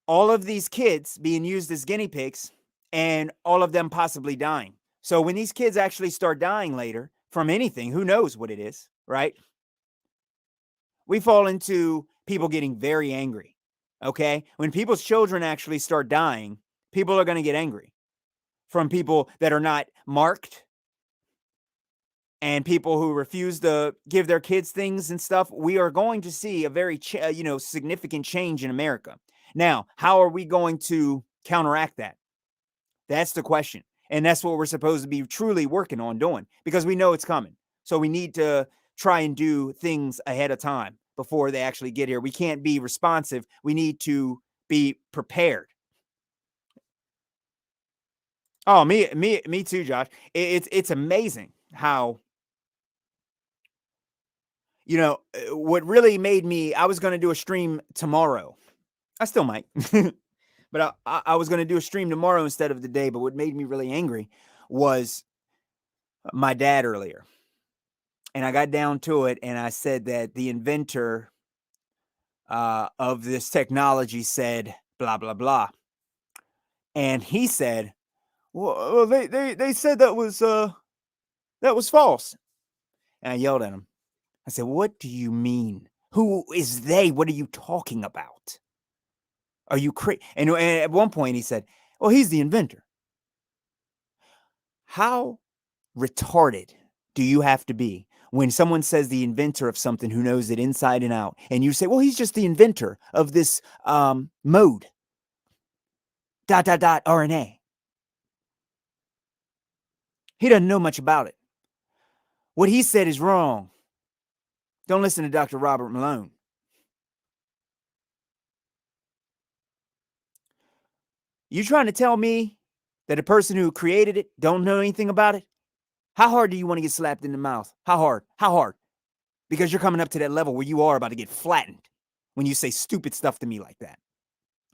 All of these kids being used as guinea pigs and all of them possibly dying. So when these kids actually start dying later from anything, who knows what it is, right? We fall into people getting very angry. Okay. When people's children actually start dying, people are going to get angry from people that are not marked and people who refuse to give their kids things and stuff. We are going to see a very, significant change in America. Now, how are we going to counteract that? That's the question. And that's what we're supposed to be truly working on doing, because we know it's coming. So we need to try and do things ahead of time before they actually get here. We can't be responsive. We need to be prepared. Oh, me too, Josh. It's amazing how, what really made me, I was going to do a stream tomorrow. I still might, but I was going to do a stream tomorrow instead of today. But what made me really angry was my dad earlier. And I got down to it and I said that the inventor of this technology said blah, blah, blah. And he said, well, they said that was false. And I yelled at him. I said, what do you mean? Who is they? What are you talking about? Are you crazy? And at one point he said, well, he's the inventor. How retarded do you have to be when someone says the inventor of something who knows it inside and out, and you say, well, he's just the inventor of this mode, ... RNA. He doesn't know much about it. What he said is wrong. Don't listen to Dr. Robert Malone. You trying to tell me that a person who created it don't know anything about it? How hard do you want to get slapped in the mouth? How hard? How hard? Because you're coming up to that level where you are about to get flattened when you say stupid stuff to me like that.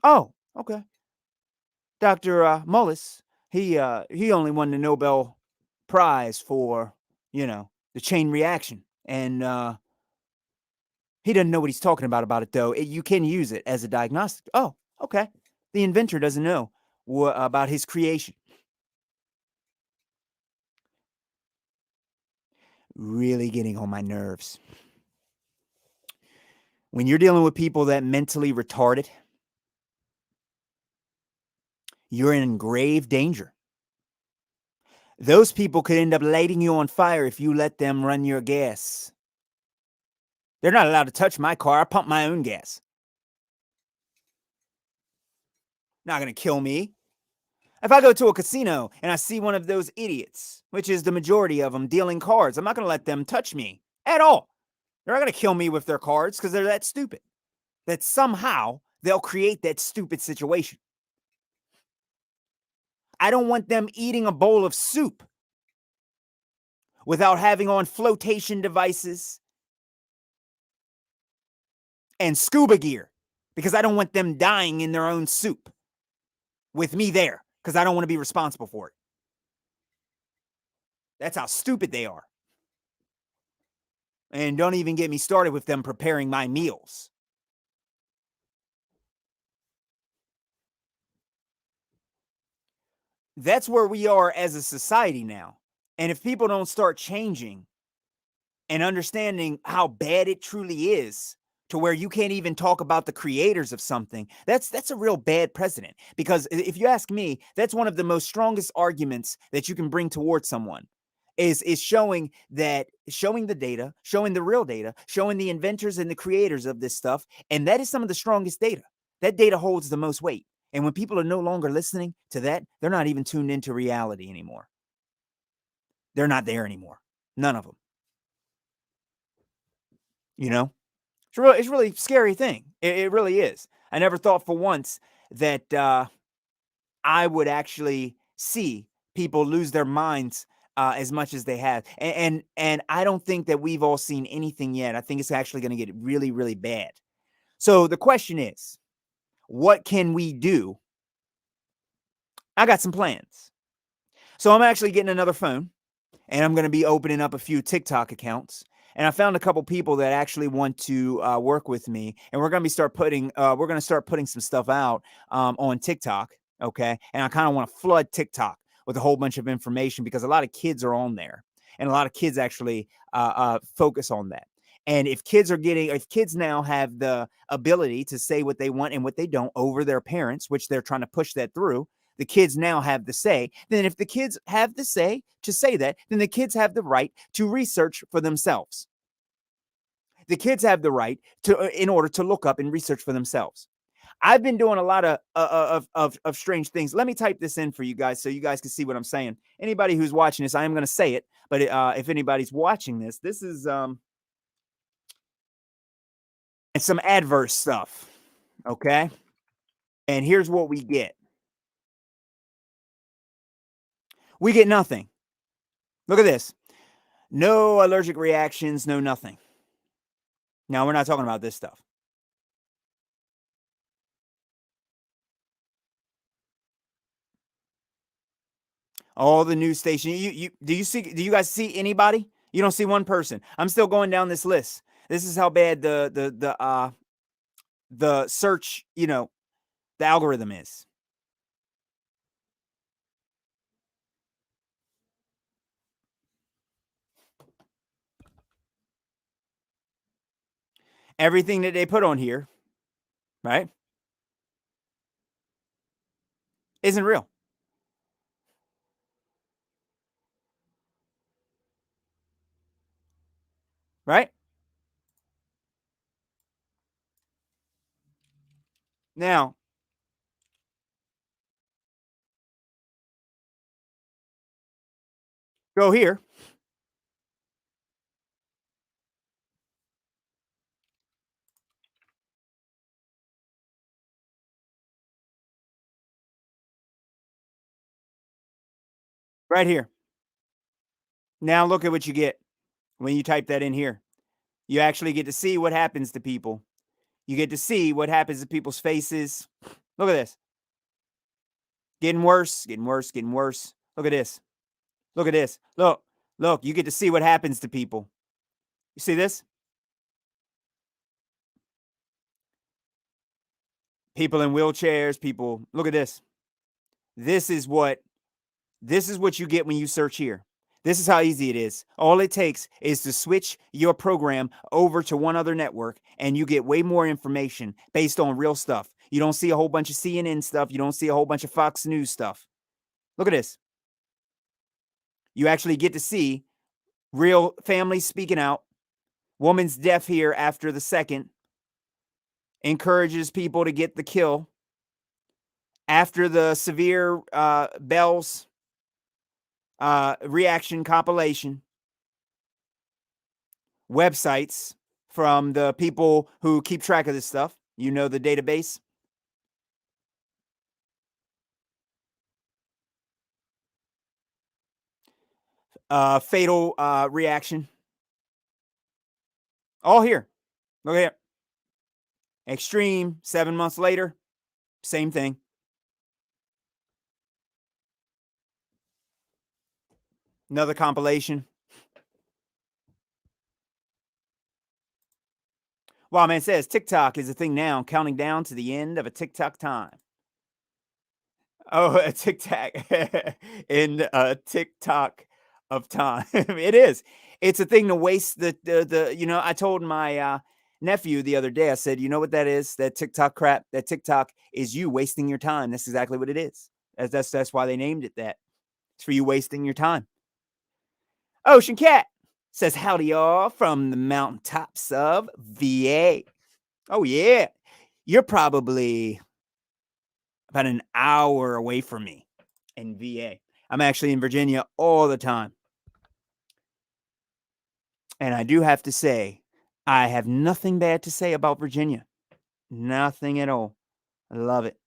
Oh, okay. Dr. Mullis, he only won the Nobel Prize for, the chain reaction. And he doesn't know what he's talking about it, though. You can use it as a diagnostic. Oh, okay. The inventor doesn't know about his creation. Really getting on my nerves. When you're dealing with people that mentally retarded, you're in grave danger. Those people could end up lighting you on fire if you let them run your gas. They're not allowed to touch my car. I pump my own gas. Not going to kill me. If I go to a casino and I see one of those idiots, which is the majority of them, dealing cards, I'm not going to let them touch me at all. They're not going to kill me with their cards because they're that stupid. That somehow they'll create that stupid situation. I don't want them eating a bowl of soup without having on flotation devices and scuba gear, because I don't want them dying in their own soup with me there, because I don't want to be responsible for it. That's how stupid they are. And don't even get me started with them preparing my meals. That's where we are as a society now. And if people don't start changing and understanding how bad it truly is, to where you can't even talk about the creators of something, that's a real bad precedent. Because if you ask me, that's one of the most strongest arguments that you can bring towards someone, is showing the data, showing the real data, showing the inventors and the creators of this stuff. And that is some of the strongest data. That data holds the most weight. And when people are no longer listening to that, they're not even tuned into reality anymore. They're not there anymore. None of them. It's really a scary thing. It really is. I never thought for once that I would actually see people lose their minds as much as they have. And I don't think that we've all seen anything yet. I think it's actually going to get really, really bad. So the question is, what can we do? I got some plans. So I'm actually getting another phone, and I'm going to be opening up a few TikTok accounts. And I found a couple people that actually want to work with me, and we're going to start putting some stuff out on TikTok. Okay. And I kind of want to flood TikTok with a whole bunch of information, because a lot of kids are on there, and a lot of kids actually focus on that. And if kids now have the ability to say what they want and what they don't over their parents, which they're trying to push that through, the kids now have the say. Then if the kids have the say to say that, then the kids have the right to research for themselves. The kids have the right to, in order to look up and research for themselves. I've been doing a lot of strange things. Let me type this in for you guys so you guys can see what I'm saying. Anybody who's watching this, I am going to say it, but if anybody's watching this, this is some adverse stuff, okay? And here's what we get. We get nothing. Look at this. No allergic reactions, no nothing. Now, we're not talking about this stuff. All the news stations. Do you guys see anybody? You don't see one person. I'm still going down this list. This is how bad the search, the algorithm is. Everything that they put on here, right, isn't real. Right? Now, go here. Right here. Now look at what you get when you type that in here. You actually get to see what happens to people. You get to see what happens to people's faces. Look at this. Getting worse, getting worse, getting worse. Look at this. Look at this. Look, you get to see what happens to people. You see this? People in wheelchairs, people. Look at this. This is what you get when you search here. This is how easy it is. All it takes is to switch your program over to one other network and you get way more information based on real stuff. You don't see a whole bunch of CNN stuff. You don't see a whole bunch of Fox News stuff. Look at this. You actually get to see real families speaking out. Woman's death here after the second. Encourages people to get the kill. After the severe Bell's reaction compilation. Websites from the people who keep track of this stuff. You know the database. Fatal reaction. All here. Look here. Extreme, 7 months later. Same thing. Another compilation. Wow, man, it says TikTok is a thing now, counting down to the end of a TikTok time. Oh, a TikTok in a TikTok of time. It is. It's a thing to waste the I told my nephew the other day, I said, you know what that is? That TikTok crap, that TikTok is you wasting your time. That's exactly what it is. That's why they named it that. It's for you wasting your time. Ocean Cat says, howdy y'all from the mountaintops of VA. Oh, yeah. You're probably about an hour away from me in VA. I'm actually in Virginia all the time. And I do have to say, I have nothing bad to say about Virginia. Nothing at all. I love it.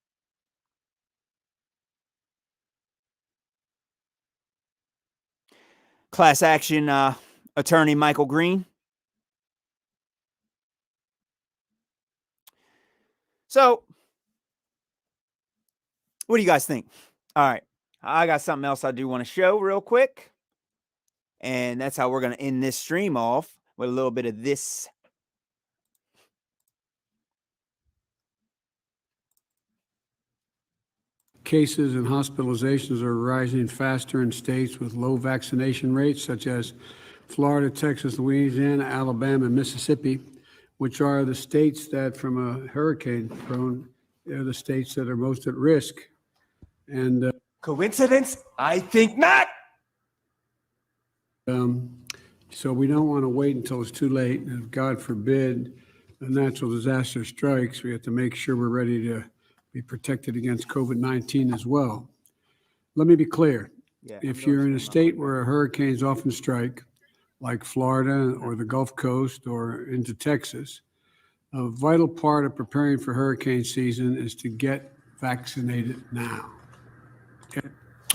Class action attorney Michael Green. So, what do you guys think? All right. I got something else I do want to show real quick. And that's how we're going to end this stream off with a little bit of this. Cases and hospitalizations are rising faster in states with low vaccination rates, such as Florida, Texas, Louisiana, Alabama, and Mississippi, which are the states that, from a hurricane prone, they're the states that are most at risk. And Coincidence? I think not. So we don't want to wait until it's too late. And if God forbid a natural disaster strikes, we have to make sure we're ready to be protected against COVID-19 as well. Let me be clear. If you're in a state where hurricanes often strike, like Florida or the Gulf Coast or into Texas, a vital part of preparing for hurricane season is to get vaccinated now.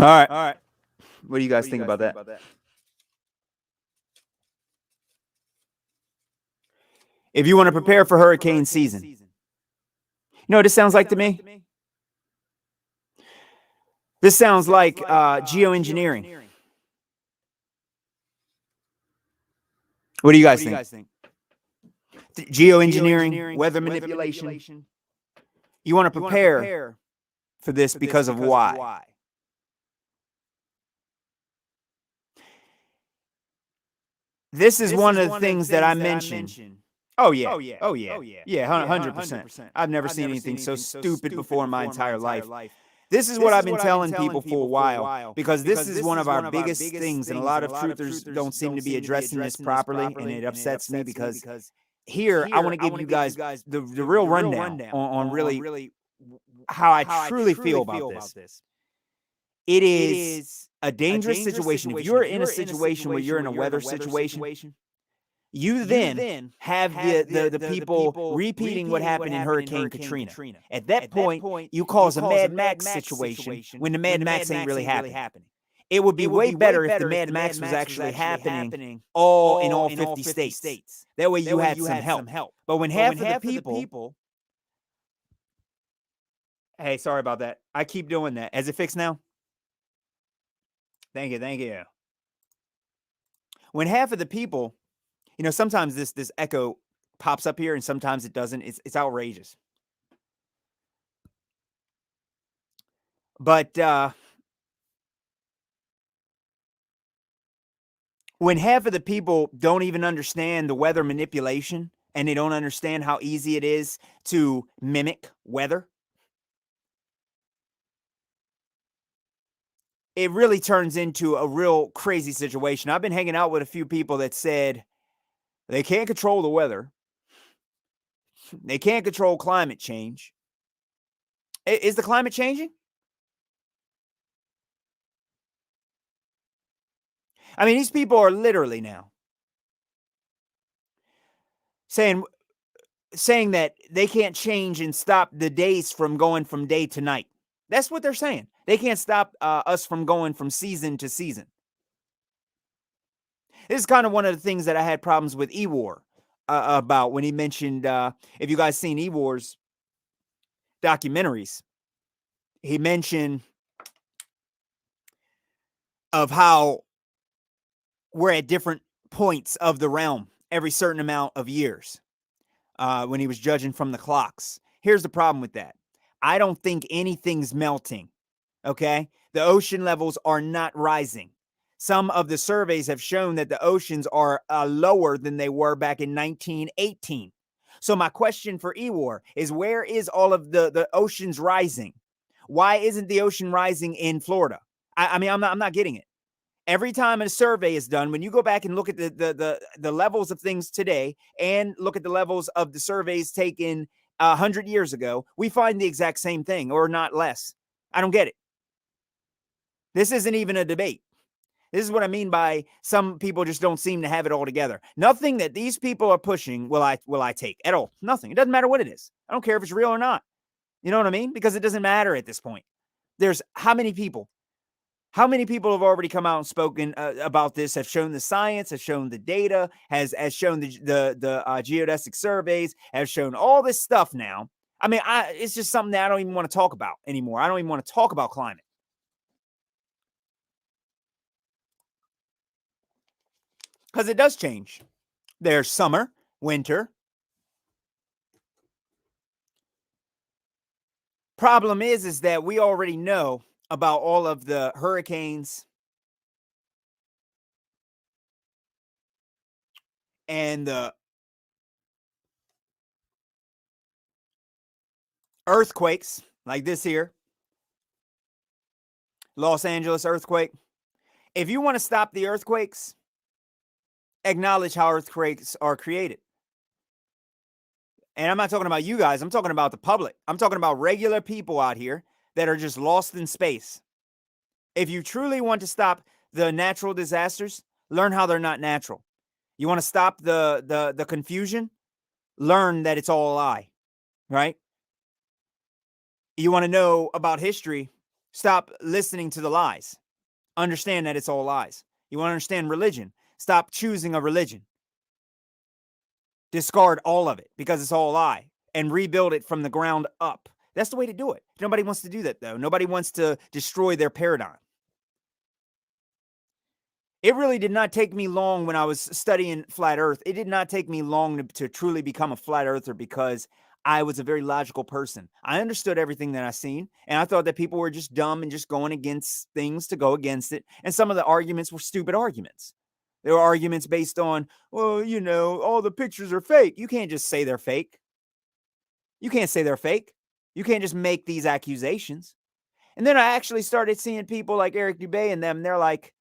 All right. What do you guys think about that? If you want to prepare for hurricane season, you know what this sounds like to me? This sounds like geoengineering. What do you guys think? Geoengineering, weather manipulation. You want to prepare for this because of why? This is one of the things that I mentioned. Oh yeah, 100%. I've never seen anything so stupid before in my entire life. This is what I've been telling people for a while, because this is one of our biggest things, and a lot of truthers don't seem to be addressing this properly, and it upsets me because here I want to give you guys the real rundown on really how I truly feel about this. It is a dangerous situation. If you're in a situation where you're in a weather situation, you then have the people repeating what happened in Hurricane Katrina. At that point, you cause a Mad Max situation when the Mad Max ain't really happening. It would be way better if the Mad Max was actually happening all in all 50 states. That way you had some help. But when half of the people... Hey, sorry about that. I keep doing that. Is it fixed now? Thank you. When half of the people... You know, sometimes this echo pops up here and sometimes it doesn't. It's outrageous. But when half of the people don't even understand the weather manipulation and they don't understand how easy it is to mimic weather, it really turns into a real crazy situation. I've been hanging out with a few people that said, they can't control the weather. They can't control climate change. Is the climate changing? I mean, these people are literally now saying that they can't change and stop the days from going from day to night. That's what they're saying. They can't stop us from going from season to season. This is kind of one of the things that I had problems with Ewar about when he mentioned, if you guys seen Ewar's documentaries, he mentioned of how we're at different points of the realm every certain amount of years when he was judging from the clocks. Here's the problem with that. I don't think anything's melting, okay? The ocean levels are not rising. Some of the surveys have shown that the oceans are lower than they were back in 1918. So my question for Ewar is, where is all of the oceans rising? Why isn't the ocean rising in Florida? I mean, I'm not getting it. Every time a survey is done, when you go back and look at the levels of things today and look at the levels of the surveys taken 100 years ago, we find the exact same thing, or not less. I don't get it. This isn't even a debate. This is what I mean by some people just don't seem to have it all together. Nothing that these people are pushing will I take at all. Nothing. It doesn't matter what it is. I don't care if it's real or not. You know what I mean? Because it doesn't matter at this point. There's how many people? How many people have already come out and spoken about this, have shown the science, have shown the data, has shown the geodesic surveys, have shown all this stuff now. I mean, it's just something that I don't even want to talk about anymore. I don't even want to talk about climate. Because it does change. There's summer, winter. Problem is that we already know about all of the hurricanes and the earthquakes like this here, Los Angeles earthquake. If you want to stop the earthquakes, acknowledge how earthquakes are created. And I'm not talking about you guys. I'm talking about the public. I'm talking about regular people out here that are just lost in space. If you truly want to stop the natural disasters, learn how they're not natural. You want to stop the confusion? Learn that it's all a lie, right? You want to know about history? Stop listening to the lies. Understand that it's all lies. You want to understand religion? Stop choosing a religion. Discard all of it because it's all a lie and rebuild it from the ground up. That's the way to do it. Nobody wants to do that, though. Nobody wants to destroy their paradigm. It really did not take me long when I was studying flat earth. It did not take me long to truly become a flat earther because I was a very logical person. I understood everything that I seen, and I thought that people were just dumb and just going against things to go against it. And some of the arguments were stupid arguments. There were arguments based on, well, you know, all the pictures are fake. You can't just say they're fake. You can't say they're fake. You can't just make these accusations. And then I actually started seeing people like Eric Dubay and them. They're like,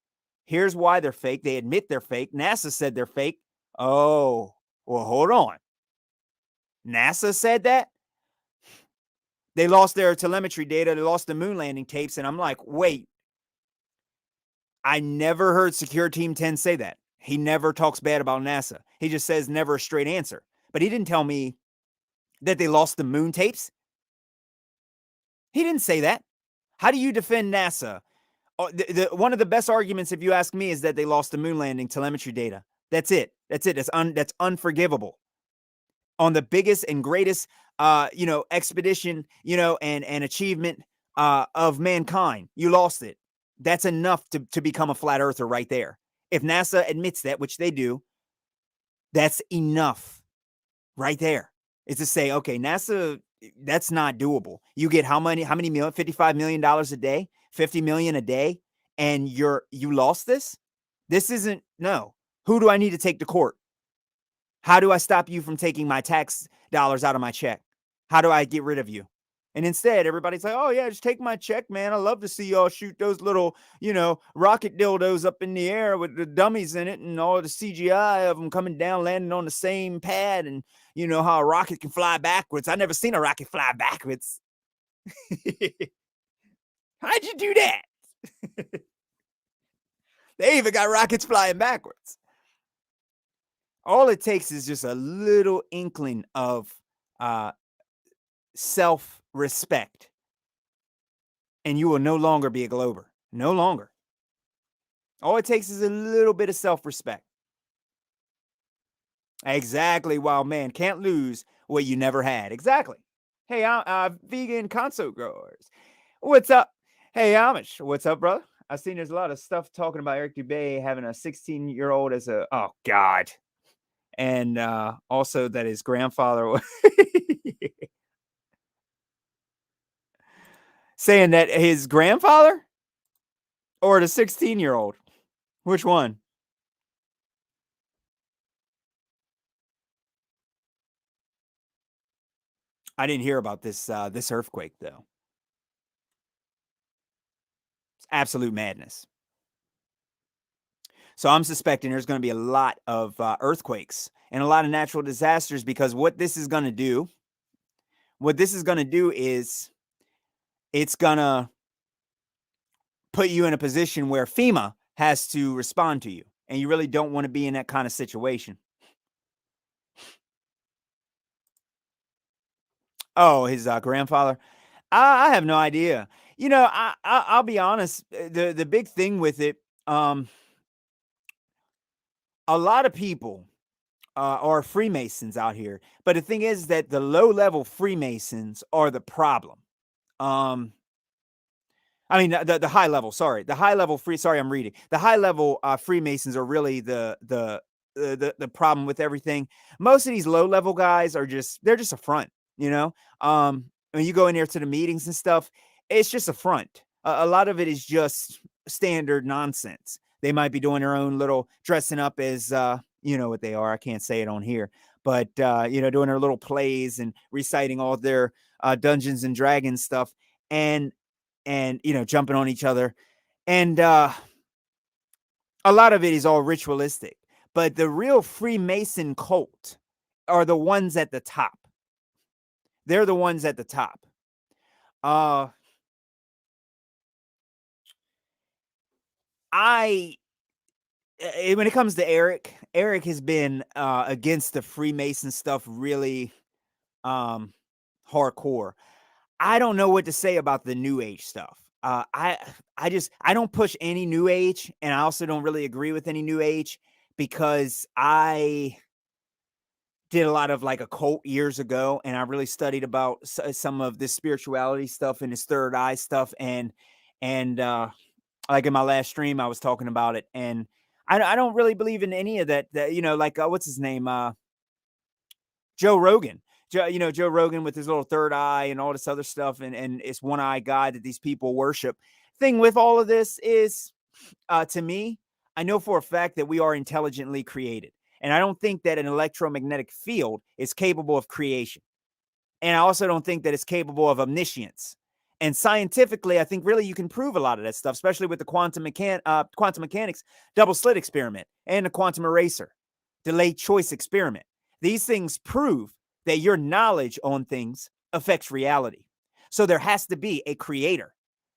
here's why they're fake. They admit they're fake. NASA said they're fake. Oh, well, hold on. NASA said that? They lost their telemetry data. They lost the moon landing tapes. And I'm like, wait. I never heard Secure Team 10 say that. He never talks bad about NASA. He just says never a straight answer. But he didn't tell me that they lost the moon tapes. He didn't say that. How do you defend NASA? One of the best arguments, if you ask me, is that they lost the moon landing telemetry data. That's it. That's it. That's unforgivable. On the biggest and greatest, expedition, and achievement of mankind, you lost it. That's enough to become a flat earther right there. If NASA admits that, which they do, that's enough right there. It's to say, okay, NASA, that's not doable. You get how many million? $55 million a day, 50 million a day, and you lost this? This isn't, no. Who do I need to take to court? How do I stop you from taking my tax dollars out of my check? How do I get rid of you? And instead, everybody's like, oh, yeah, just take my check, man. I love to see y'all shoot those little, rocket dildos up in the air with the dummies in it and all the CGI of them coming down, landing on the same pad. And you know how a rocket can fly backwards. I never seen a rocket fly backwards. How'd you do that? They even got rockets flying backwards. All it takes is just a little inkling of self-respect, and you will no longer be a glober. No longer. All it takes is a little bit of self-respect. Exactly, wild man. Can't lose what you never had. Exactly. Hey, I'm vegan console growers. What's up? Hey, Amish. What's up, brother? I've seen there's a lot of stuff talking about Eric Dubay having a 16-year-old as a, oh, God. And also that his grandfather was saying that his grandfather or the 16-year-old? Which one? I didn't hear about this earthquake, though. It's absolute madness. So I'm suspecting there's going to be a lot of earthquakes and a lot of natural disasters, because what this is going to do is it's going to put you in a position where FEMA has to respond to you, and you really don't want to be in that kind of situation. Oh, his grandfather? I have no idea. I'll be honest. The big thing with it, a lot of people are Freemasons out here, but the thing is that the low-level Freemasons are the problem. I mean, the high level. Sorry, the high level I'm reading. The high level Freemasons are really the problem with everything. Most of these low level guys they're just a front. When you go in there to the meetings and stuff, it's just a front. A lot of it is just standard nonsense. They might be doing their own little dressing up as you know what they are. I can't say it on here, but you know, doing their little plays and reciting all their Dungeons and Dragons stuff, and you know, jumping on each other, and a lot of it is all ritualistic. But the real Freemason cult are the ones at the top. They're the ones at the top. When it comes to Eric has been against the Freemason stuff really hardcore. I don't know what to say about the New Age stuff. I don't push any New Age, and I also don't really agree with any New Age, because I did a lot of like occult years ago, and I really studied about some of this spirituality stuff and this third eye stuff, and like in my last stream, I was talking about it, and I don't really believe in any of that. You know, like what's his name, Joe Rogan. Joe Rogan with his little third eye and all this other stuff, and it's one eye God that these people worship. Thing with all of this is, to me, I know for a fact that we are intelligently created, and I don't think that an electromagnetic field is capable of creation, and I also don't think that it's capable of omniscience. And scientifically, I think really you can prove a lot of that stuff, especially with the quantum mechanics double slit experiment and the quantum eraser delayed choice experiment. These things prove that your knowledge on things affects reality. So there has to be a creator.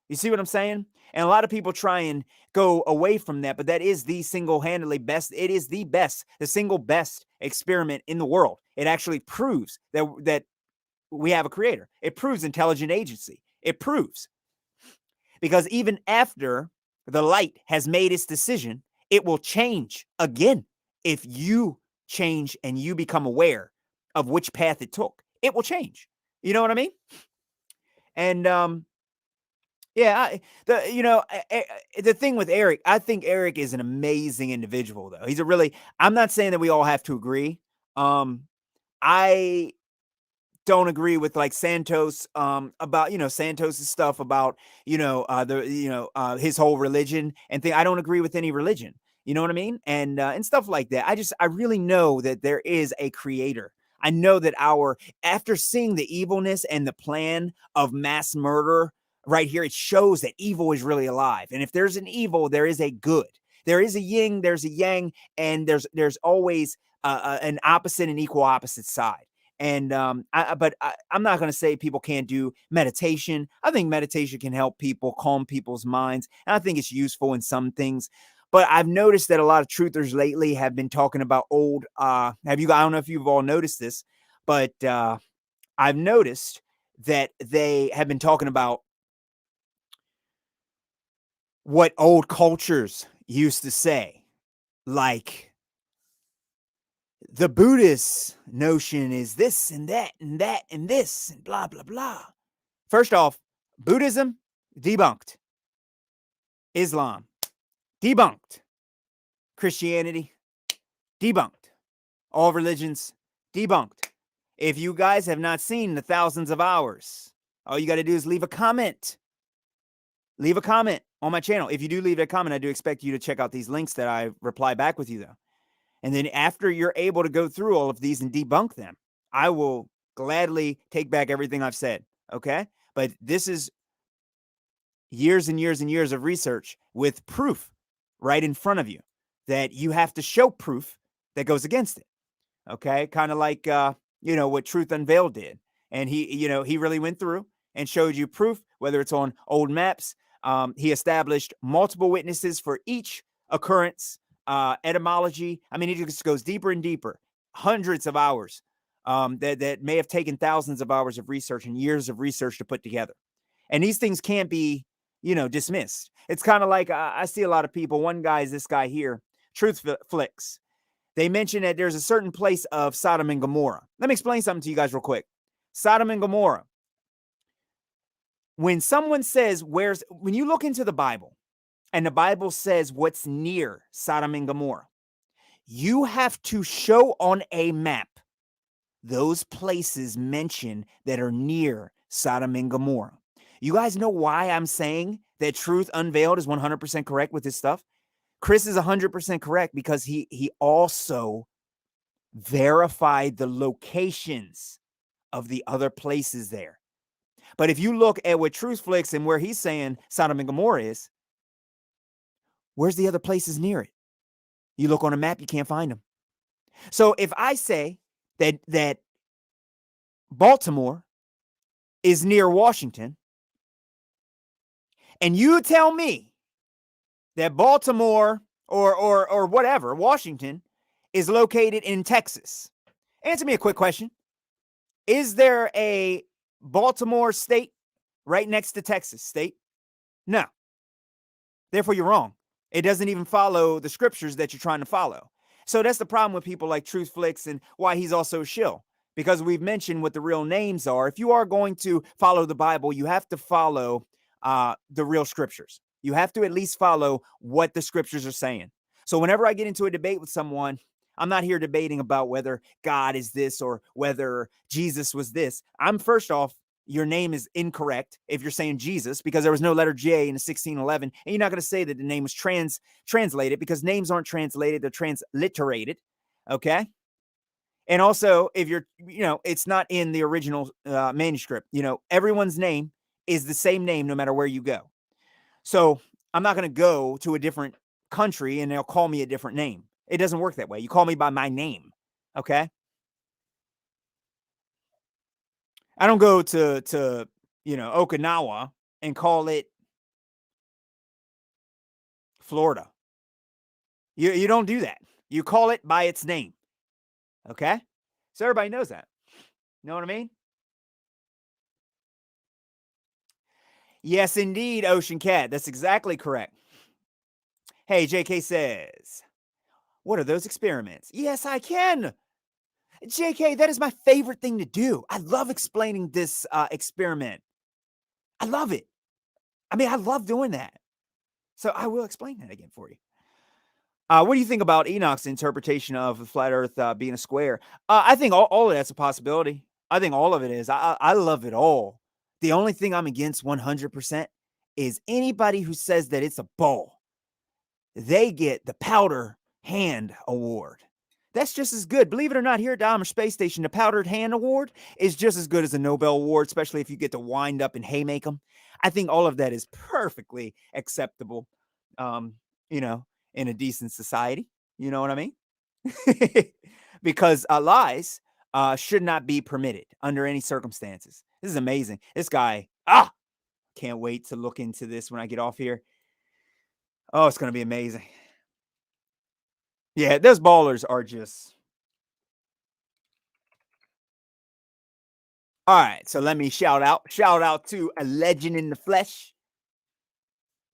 You see what I'm saying? And a lot of people try and go away from that, but that is the single-handedly best. It is the best, the single best experiment in the world. It actually proves that we have a creator. It proves intelligent agency. It proves, because even after the light has made its decision, it will change again. If you change and you become aware of which path it took, it will change. You know what I mean? And yeah, the thing with Eric, I think Eric is an amazing individual, though. He's I'm not saying that we all have to agree. I don't agree with like Santos about, Santos's stuff about, his whole religion and thing. I don't agree with any religion. You know what I mean? And stuff like that. I really know that there is a creator. I know that after seeing the evilness and the plan of mass murder right here, it shows that evil is really alive. And if there's an evil, there is a good. There is a yin, there's a yang, and there's always an opposite and equal opposite side. And I'm not going to say people can't do meditation. I think meditation can help people calm people's minds, and I think it's useful in some things. But I've noticed that a lot of truthers lately have been talking about old. I don't know if you've all noticed this, but I've noticed that they have been talking about what old cultures used to say, like, the Buddhist notion is this and that and that and this and blah, blah, blah. First off, Buddhism, debunked. Islam, debunked. Christianity, debunked. All religions, debunked. If you guys have not seen the thousands of hours, all you got to do is leave a comment. Leave a comment on my channel. If you do leave a comment, I do expect you to check out these links that I reply back with you, though. And then after you're able to go through all of these and debunk them, I will gladly take back everything I've said. Okay? But this is years and years and years of research with proof right in front of you that you have to show proof that goes against it. Okay? Kind of like, what Truth Unveiled did. And he really went through and showed you proof, whether it's on old maps. He established multiple witnesses for each occurrence. Etymology. I mean, it just goes deeper and deeper, hundreds of hours that may have taken thousands of hours of research and years of research to put together. And these things can't be, dismissed. It's kind of like I see a lot of people. One guy is this guy here, Truth Flicks. They mention that there's a certain place of Sodom and Gomorrah. Let me explain something to you guys real quick. Sodom and Gomorrah. When someone says when you look into the Bible, and the Bible says what's near Sodom and Gomorrah, you have to show on a map those places mentioned that are near Sodom and Gomorrah. You guys know why I'm saying that Truth Unveiled is 100% correct with this stuff? Chris is 100% correct because he also verified the locations of the other places there. But if you look at what Truthflix and where he's saying Sodom and Gomorrah is, where's the other places near it? You look on a map, you can't find them. So if I say that Baltimore is near Washington, and you tell me that Baltimore or whatever, Washington, is located in Texas, answer me a quick question. Is there a Baltimore state right next to Texas state? No. Therefore, you're wrong. It doesn't even follow the scriptures that you're trying to follow. So that's the problem with people like Truthflix and why he's also a shill. Because we've mentioned what the real names are. If you are going to follow the Bible, you have to follow the real scriptures. You have to at least follow what the scriptures are saying. So whenever I get into a debate with someone, I'm not here debating about whether God is this or whether Jesus was this. I'm first off, your name is incorrect if you're saying Jesus, because there was no letter J in 1611. And you're not going to say that the name was translated, because names aren't translated, they're transliterated. Okay. And also, if you're, it's not in the original manuscript. Everyone's name is the same name no matter where you go. So I'm not going to go to a different country and they'll call me a different name. It doesn't work that way. You call me by my name. Okay. I don't go to Okinawa and call it Florida. You don't do that. You call it by its name. Okay? So everybody knows that. You know what I mean? Yes, indeed, Ocean Cat. That's exactly correct. Hey, JK says, what are those experiments? Yes, I can. JK, that is my favorite thing to do. I love explaining this experiment. I love it. I mean, I love doing that. So I will explain that again for you. What do you think about Enoch's interpretation of the flat earth being a square? I think all of that's a possibility. I think all of it is. I love it all. The only thing I'm against 100% is anybody who says that it's a ball. They get the powder hand award. That's just as good. Believe it or not, here at Dahmer Space Station, the powdered hand award is just as good as a Nobel Award, especially if you get to wind up and haymake them. I think all of that is perfectly acceptable, in a decent society. You know what I mean? Because lies should not be permitted under any circumstances. This is amazing. This guy, can't wait to look into this when I get off here. Oh, it's going to be amazing. Yeah, those ballers are just... All right, so let me shout out to a legend in the flesh,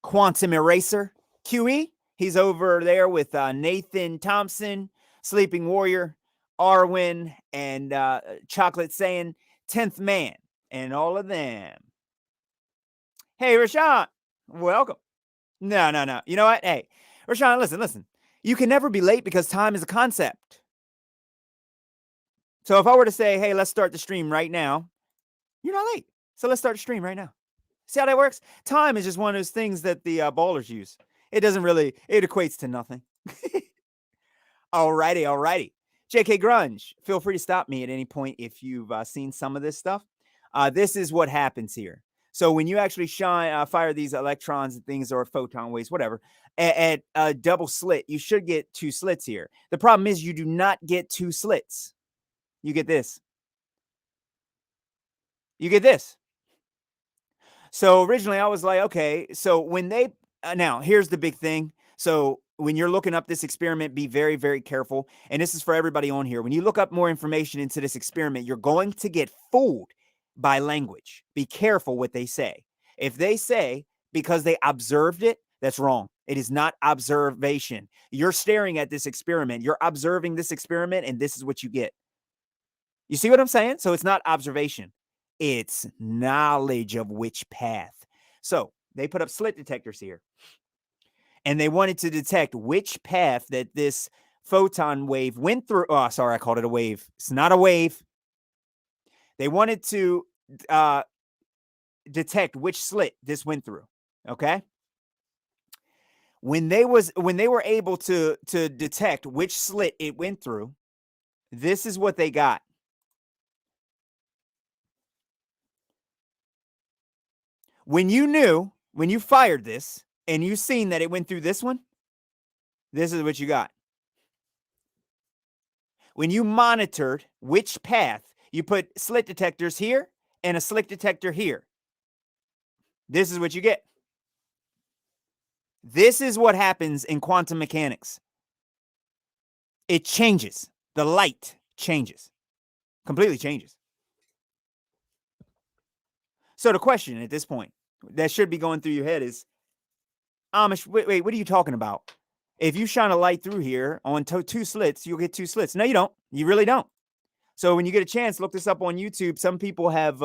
Quantum Eraser, QE. He's over there with Nathan Thompson, Sleeping Warrior, Arwin, and Chocolate saying 10th Man, and all of them. Hey, Rashawn, welcome. No. You know what? Hey, Rashawn, listen. You can never be late because time is a concept. So if I were to say, hey, let's start the stream right now, you're not late. So let's start the stream right now. See how that works? Time is just one of those things that the ballers use. It equates to nothing. Alrighty. JK Grunge, feel free to stop me at any point if you've seen some of this stuff. This is what happens here. So when you actually fire these electrons and things, or photon waves, whatever, at a double slit, you should get 2 slits here. The problem is you do not get 2 slits. You get this. So originally I was like, okay, so when they, now here's the big thing. So when you're looking up this experiment, be very, very careful. And this is for everybody on here. When you look up more information into this experiment, you're going to get fooled by language. Be careful what they say. If they say because they observed it, that's wrong. It is not observation. You're staring at this experiment. You're observing this experiment, and this is what you get. You see what I'm saying? So it's not observation. It's knowledge of which path. So they put up slit detectors here, and they wanted to detect which path that this photon wave went through. Oh, sorry, I called it a wave. It's not a wave. They wanted to detect which slit this went through. Okay. when they were able to detect which slit it went through, this is what they got. When you fired this and you seen that it went through this one, this is what you got. When you monitored which path, you put slit detectors here and a slit detector here. This is what you get. This is what happens in quantum mechanics. It changes. The light changes. Completely changes. So the question at this point that should be going through your head is, Amish, wait, what are you talking about? If you shine a light through here on two slits, you'll get two slits. No, you don't. You really don't. So when you get a chance, look this up on YouTube. Some people have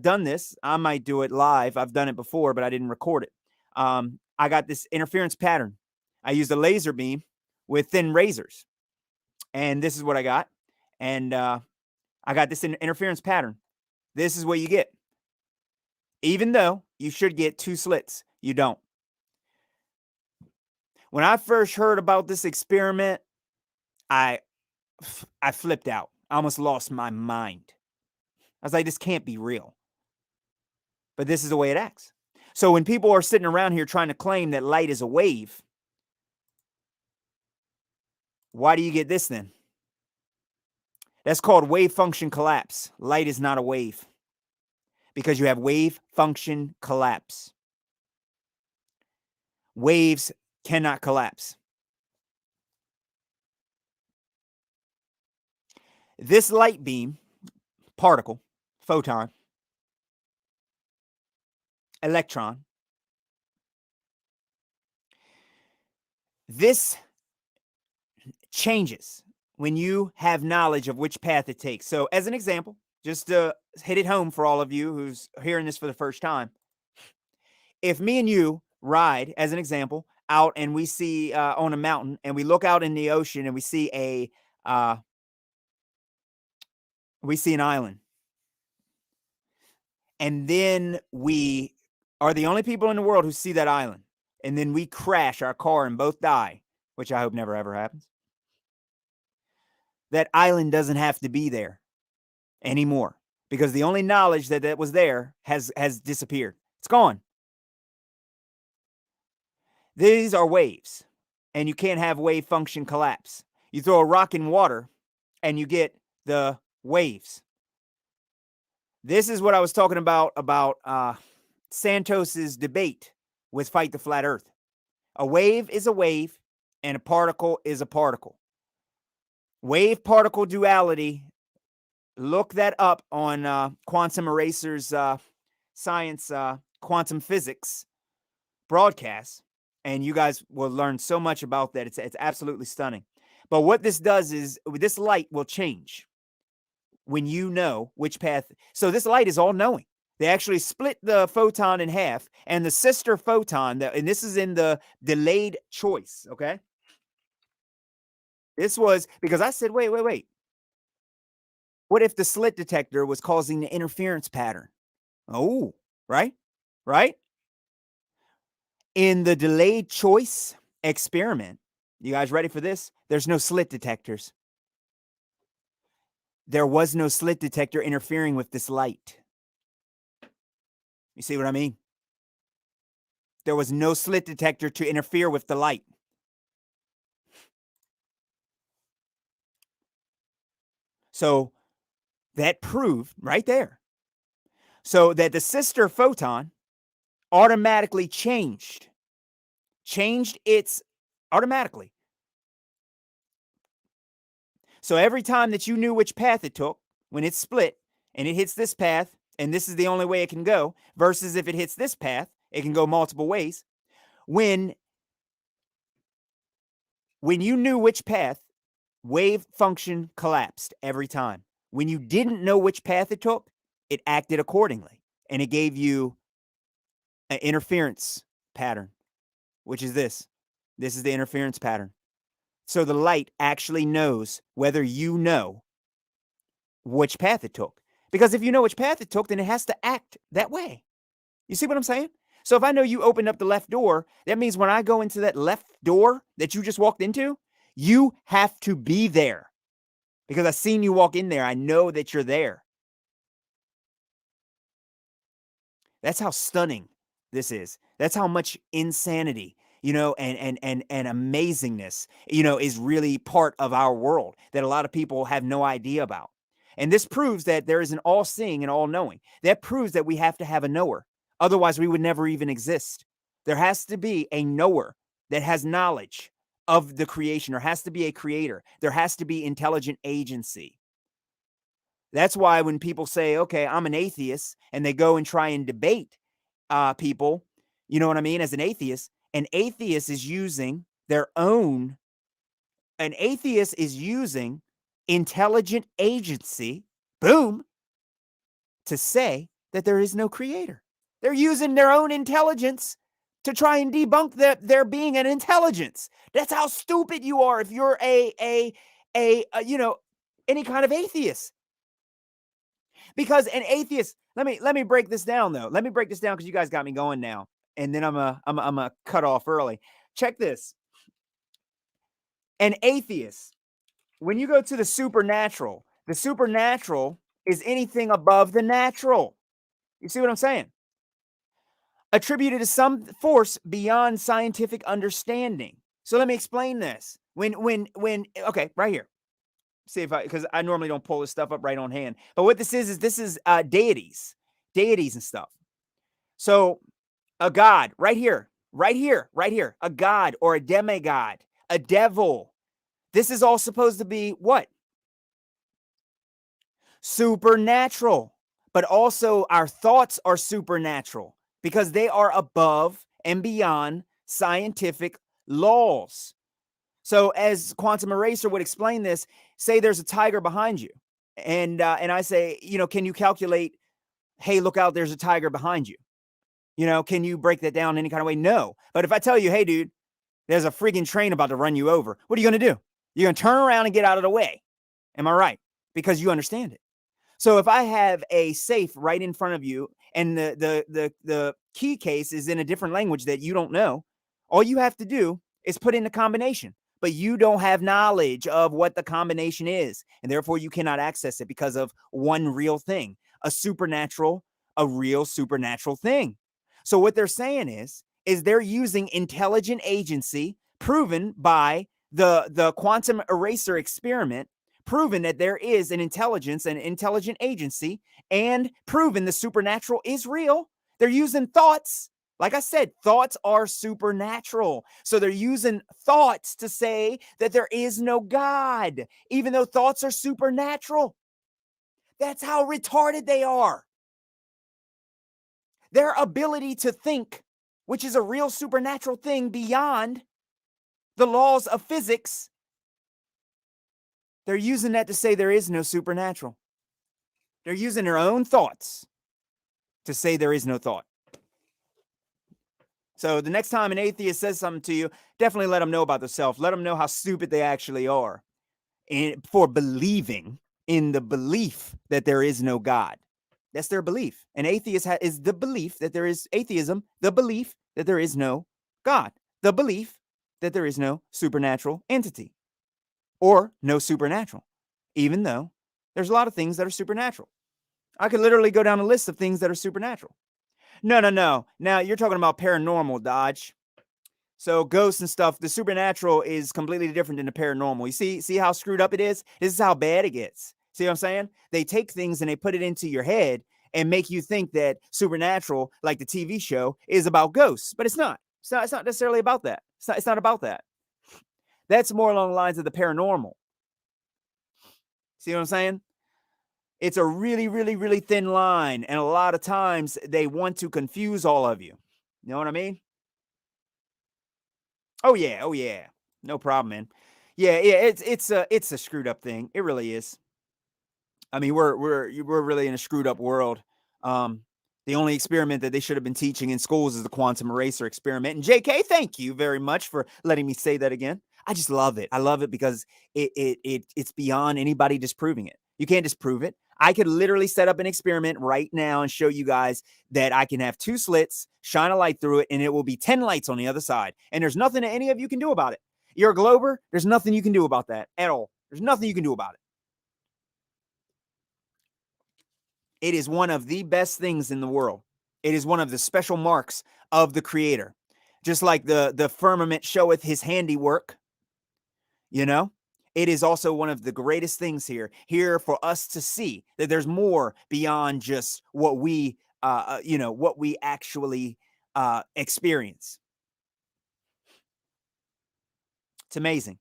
done this. I might do it live. I've done it before, but I didn't record it. I got this interference pattern. I used a laser beam with thin razors. And this is what I got. And I got this interference pattern. This is what you get. Even though you should get two slits, you don't. When I first heard about this experiment, I flipped out. I almost lost my mind. I was like, this can't be real. But this is the way it acts. So when people are sitting around here trying to claim that light is a wave, why do you get this then? That's called wave function collapse. Light is not a wave because you have wave function collapse. Waves cannot collapse. This light beam, particle, photon, electron, this changes when you have knowledge of which path it takes. So as an example, just to hit it home for all of you who's hearing this for the first time, if me and you ride, as an example, out and we see on a mountain and we look out in the ocean and we see an island, and then we are the only people in the world who see that island, and then we crash our car and both die, which I hope never ever happens. That island doesn't have to be there anymore because the only knowledge that was there has disappeared. It's gone. These are waves, and you can't have wave function collapse. You throw a rock in water and you get the waves. This is what I was talking about Santos's debate with Fight the Flat Earth. A wave is a wave and a particle is a particle. Wave particle duality, look that up on Quantum Eraser's science, quantum physics broadcast, and you guys will learn so much about that. It's absolutely stunning. But what this does is this light will change when you know which path. So this light is all knowing. They actually split the photon in half, and the sister photon, and this is in the delayed choice, okay? This was because I said, wait. What if the slit detector was causing the interference pattern? Oh, right? In the delayed choice experiment, you guys ready for this? There's no slit detectors. There was no slit detector interfering with this light. You see what I mean? There was no slit detector to interfere with the light. So that proved right there. So that the sister photon automatically changed its automatically. So every time that you knew which path it took, when it split and it hits this path, and this is the only way it can go, versus if it hits this path, it can go multiple ways. When you knew which path, wave function collapsed every time. When you didn't know which path it took, it acted accordingly. And it gave you an interference pattern, which is this. This is the interference pattern. So the light actually knows whether you know which path it took. Because if you know which path it took, then it has to act that way. You see what I'm saying? So if I know you opened up the left door, that means when I go into that left door that you just walked into, you have to be there because I've seen you walk in there. I know that you're there. That's how stunning this is. That's how much insanity, and amazingness, is really part of our world that a lot of people have no idea about. And this proves that there is an all-seeing and all-knowing. That proves that we have to have a knower. Otherwise, we would never even exist. There has to be a knower that has knowledge of the creation. There has to be a creator. There has to be intelligent agency. That's why when people say, okay, I'm an atheist, and they go and try and debate people, you know what I mean, as an atheist is using intelligent agency, boom, to say that there is no creator. They're using their own intelligence to try and debunk there being an intelligence. That's how stupid you are if you're any kind of atheist. Because an atheist, let me break this down though. Let me break this down because you guys got me going now, and then I'm a cut off early. Check this. An atheist, when you go to the supernatural is anything above the natural. You see what I'm saying? Attributed to some force beyond scientific understanding. So let me explain this. Okay, right here. See if because I normally don't pull this stuff up right on hand. But what this is deities and stuff. So a god right here, a god or a demigod, a devil. This is all supposed to be what? Supernatural. But also our thoughts are supernatural because they are above and beyond scientific laws. So as Quantum Eraser would explain this, say there's a tiger behind you. And I say, can you calculate, hey, look out, there's a tiger behind you. Can you break that down any kind of way? No. But if I tell you, hey, dude, there's a freaking train about to run you over, what are you going to do? You're going to turn around and get out of the way. Am I right? Because you understand it. So if I have a safe right in front of you and the key case is in a different language that you don't know, all you have to do is put in the combination. But you don't have knowledge of what the combination is. And therefore, you cannot access it because of one real thing, a real supernatural thing. So what they're saying is they're using intelligent agency proven by the Quantum Eraser experiment, proven that there is an intelligence and intelligent agency, and proven the supernatural is real. They're using thoughts. Like I said, thoughts are supernatural. So they're using thoughts to say that there is no God, even though thoughts are supernatural. That's how retarded they are. Their ability to think, which is a real supernatural thing beyond the laws of physics, they're using that to say there is no supernatural. They're using their own thoughts to say there is no thought. So the next time an atheist says something to you, definitely let them know about themselves. Let them know how stupid they actually are for believing in the belief that there is no God. That's their belief. An atheist is the belief that there is atheism, the belief that there is no God, the belief that there is no supernatural entity or no supernatural, even though there's a lot of things that are supernatural. I could literally go down a list of things that are supernatural. No. Now you're talking about paranormal, Dodge. So ghosts and stuff, the supernatural is completely different than the paranormal. You see how screwed up it is? This is how bad it gets. See what I'm saying? They take things and they put it into your head and make you think that supernatural, like the TV show, is about ghosts, but it's not. It's not necessarily about that. It's not about that. That's more along the lines of the paranormal. See what I'm saying? It's a really, really, really thin line. And a lot of times they want to confuse all of you. You know what I mean? Oh yeah. No problem, man. Yeah. It's a screwed up thing. It really is. I mean, we're really in a screwed up world. The only experiment that they should have been teaching in schools is the quantum eraser experiment. And JK, thank you very much for letting me say that again. I just love it. I love it because it's beyond anybody disproving it. You can't disprove it. I could literally set up an experiment right now and show you guys that I can have 2 slits, shine a light through it, and it will be 10 lights on the other side. And there's nothing that any of you can do about it. You're a Glober. There's nothing you can do about that at all. There's nothing you can do about it. It is one of the best things in the world. It is one of the special marks of the Creator. Just like the firmament showeth his handiwork, you know, it is also one of the greatest things here for us to see that there's more beyond just what we, what we actually experience. It's amazing.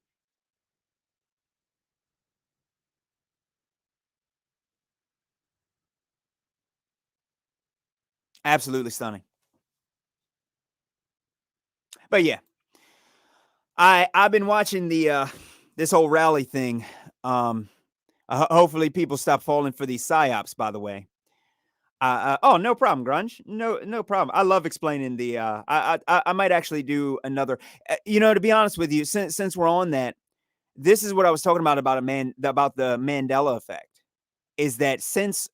Absolutely stunning. But yeah, I've been watching the this whole rally thing. Hopefully people stop falling for these psyops, by the way. Oh, no problem, Grunge. No problem. I love explaining the I might actually do another, to be honest with you, since we're on that, this is what I was talking about the Mandela Effect. Is that since,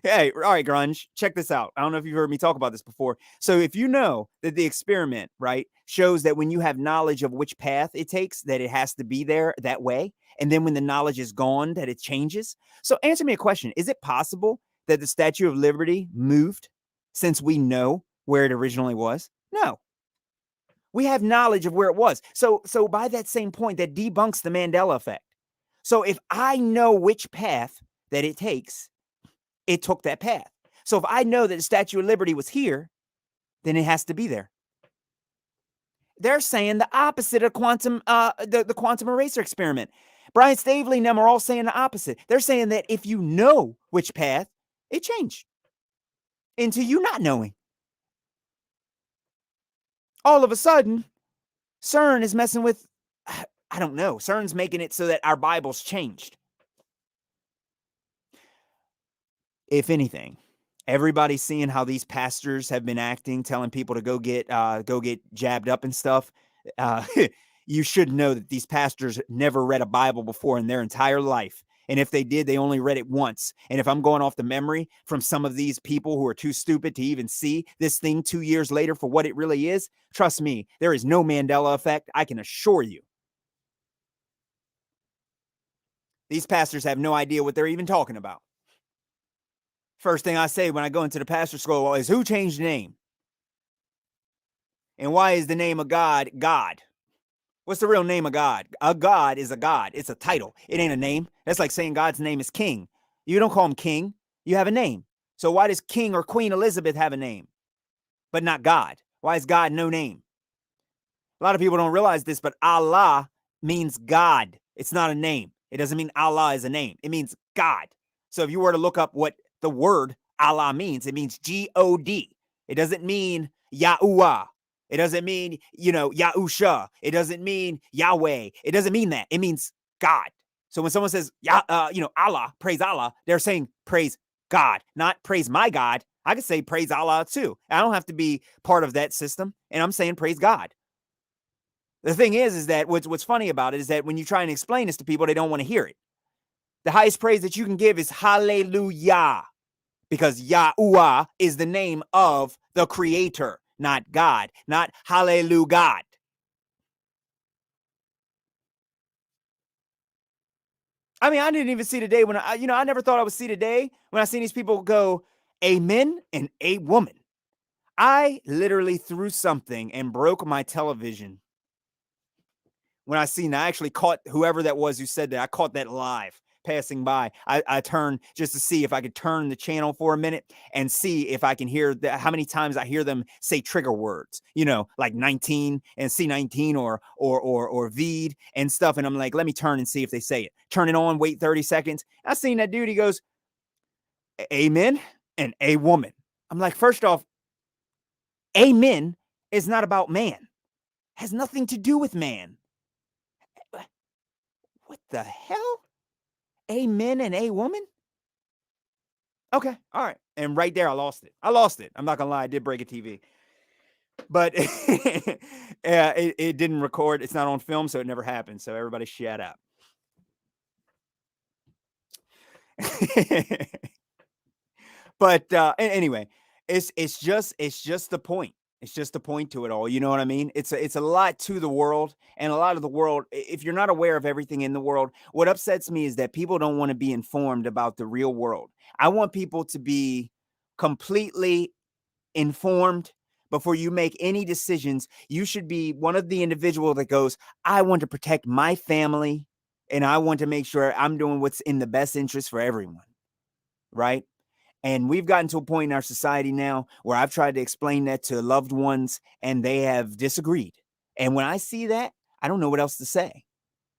hey, all right, Grunge, check this out. I don't know if you've heard me talk about this before. So if you know that the experiment, right, shows that when you have knowledge of which path it takes, that it has to be there that way. And then when the knowledge is gone, that it changes. So answer me a question. Is it possible that the Statue of Liberty moved since we know where it originally was? No. We have knowledge of where it was. So by that same point, that debunks the Mandela Effect. So if I know which path that it takes, it took that path. So if I know that the Statue of Liberty was here, then it has to be there. They're saying the opposite of quantum, the quantum eraser experiment. Brian Stavely and them are all saying the opposite. They're saying that if you know which path, it changed into you not knowing. All of a sudden, CERN is messing with, I don't know, CERN's making it so that our Bible's changed. If anything, everybody's seeing how these pastors have been acting, telling people to go get jabbed up and stuff. You should know that these pastors never read a Bible before in their entire life. And if they did, they only read it once. And if I'm going off the memory from some of these people who are too stupid to even see this thing 2 years later for what it really is, trust me, there is no Mandela effect. I can assure you. These pastors have no idea what they're even talking about. First thing I say when I go into the pastor school is, who changed the name? And why is the name of God, God? What's the real name of God? A God is a God. It's a title. It ain't a name. That's like saying God's name is King. You don't call him King. You have a name. So why does King or Queen Elizabeth have a name, but not God? Why is God no name? A lot of people don't realize this, but Allah means God. It's not a name. It doesn't mean Allah is a name. It means God. So if you were to look up what the word Allah means, it means G-O-D. It doesn't mean Yahuwah. It doesn't mean, Yahusha. It doesn't mean Yahweh. It doesn't mean that. It means God. So when someone says, Allah, praise Allah, they're saying praise God, not praise my God. I could say praise Allah too. I don't have to be part of that system. And I'm saying praise God. The thing is that what's funny about it is that when you try and explain this to people, they don't want to hear it. The highest praise that you can give is hallelujah, because Yahuwah is the name of the Creator, not God, not hallelujah God. I mean, I didn't even see the day when I never thought I would see the day when I seen these people go, amen and a woman. I literally threw something and broke my television. When I actually caught whoever that was who said that. I caught that live passing by. I turned just to see if I could turn the channel for a minute and see if I can hear how many times I hear them say trigger words, like 19 and C19 or V'd and stuff. And I'm like, let me turn and see if they say it. Turn it on, wait 30 seconds. I seen that dude. He goes, amen and a woman. I'm like, first off, amen is not about man. Has nothing to do with man. What the hell? Amen and a woman? Okay, all right. And right there, I lost it. I'm not gonna lie, I did break a TV. But it didn't record. It's not on film, so it never happened. So everybody shut up. But anyway, it's just the point. It's just the point to it all. You know what I mean? It's a lot to the world, and a lot of the world. If you're not aware of everything in the world, what upsets me is that people don't want to be informed about the real world. I want people to be completely informed before you make any decisions. You should be one of the individual that goes, I want to protect my family, and I want to make sure I'm doing what's in the best interest for everyone, right? And we've gotten to a point in our society now where I've tried to explain that to loved ones and they have disagreed. And when I see that, I don't know what else to say.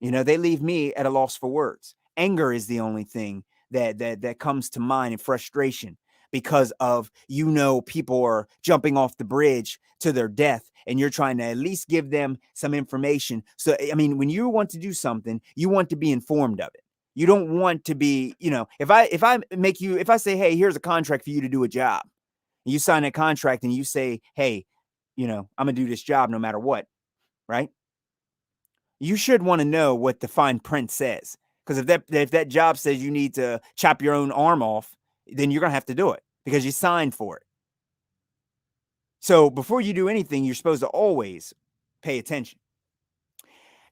You know, they leave me at a loss for words. Anger is the only thing that comes to mind, and frustration, because of, you know, people are jumping off the bridge to their death and you're trying to at least give them some information. So I mean, when you want to do something, you want to be informed of it. You don't want to be, you know, if I say, hey, here's a contract for you to do a job, and you sign that contract and you say, hey, you know, I'm gonna do this job no matter what, right? You should want to know what the fine print says. Because if that job says you need to chop your own arm off, then you're gonna have to do it because you signed for it. So before you do anything, you're supposed to always pay attention.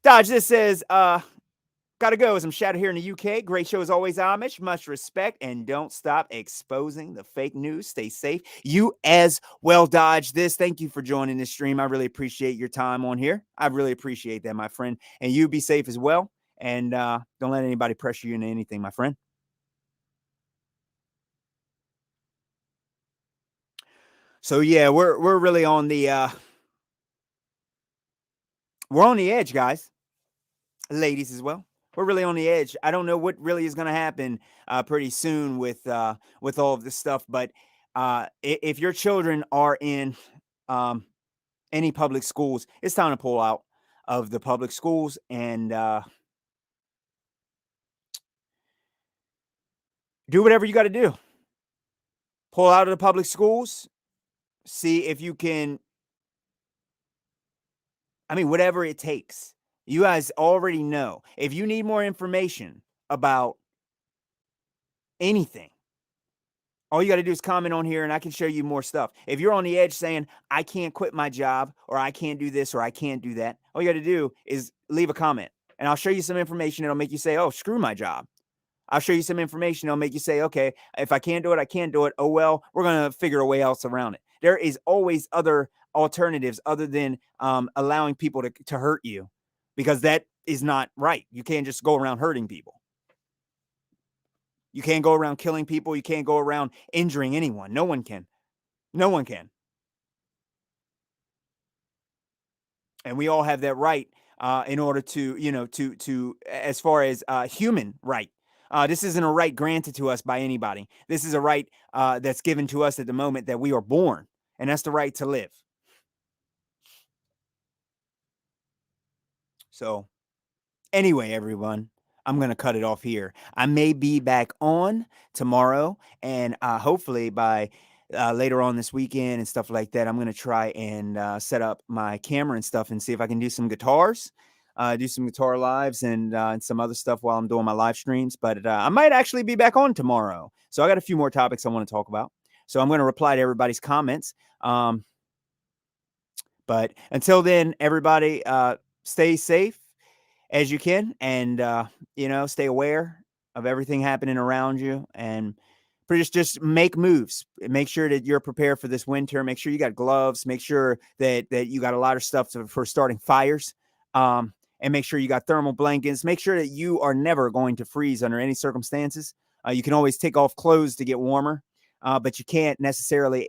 Dodge, this says, gotta go as I'm shouted here in the UK. Great show as always, Amish. Much respect, and don't stop exposing the fake news. Stay safe. You as well, Dodge. This. Thank you for joining this stream. I really appreciate your time on here. I really appreciate that, my friend. And you be safe as well. And don't let anybody pressure you into anything, my friend. So yeah, we're really on the edge, guys, ladies as well. We're really on the edge. I don't know what really is going to happen pretty soon with all of this stuff. But if your children are in any public schools, it's time to pull out of the public schools and do whatever you got to do. Pull out of the public schools. See if you can. I mean, whatever it takes. You guys already know. If you need more information about anything, all you got to do is comment on here and I can show you more stuff. If you're on the edge saying, I can't quit my job, or I can't do this, or I can't do that, all you got to do is leave a comment and I'll show you some information that'll make you say, oh, screw my job. I'll show you some information that'll make you say, okay, if I can't do it, I can't do it. Oh, well, we're going to figure a way else around it. There is always other alternatives other than allowing people to hurt you, because that is not right. You can't just go around hurting people. You can't go around killing people. You can't go around injuring anyone. No one can. No one can. And we all have that right in order to, you know, to as far as human right. This isn't a right granted to us by anybody. This is a right that's given to us at the moment that we are born, and that's the right to live. So anyway, everyone, I'm going to cut it off here. I may be back on tomorrow, and hopefully by later on this weekend and stuff like that, I'm going to try and set up my camera and stuff and see if I can do some guitars, do some guitar lives and some other stuff while I'm doing my live streams. But I might actually be back on tomorrow. So I got a few more topics I want to talk about. So I'm going to reply to everybody's comments. But until then, everybody, stay safe as you can, and you know, stay aware of everything happening around you, and just make moves. Make sure that you're prepared for this winter. Make sure you got gloves. Make sure that you got a lot of stuff for starting fires, and make sure you got thermal blankets. Make sure that you are never going to freeze under any circumstances. You can always take off clothes to get warmer, but you can't necessarily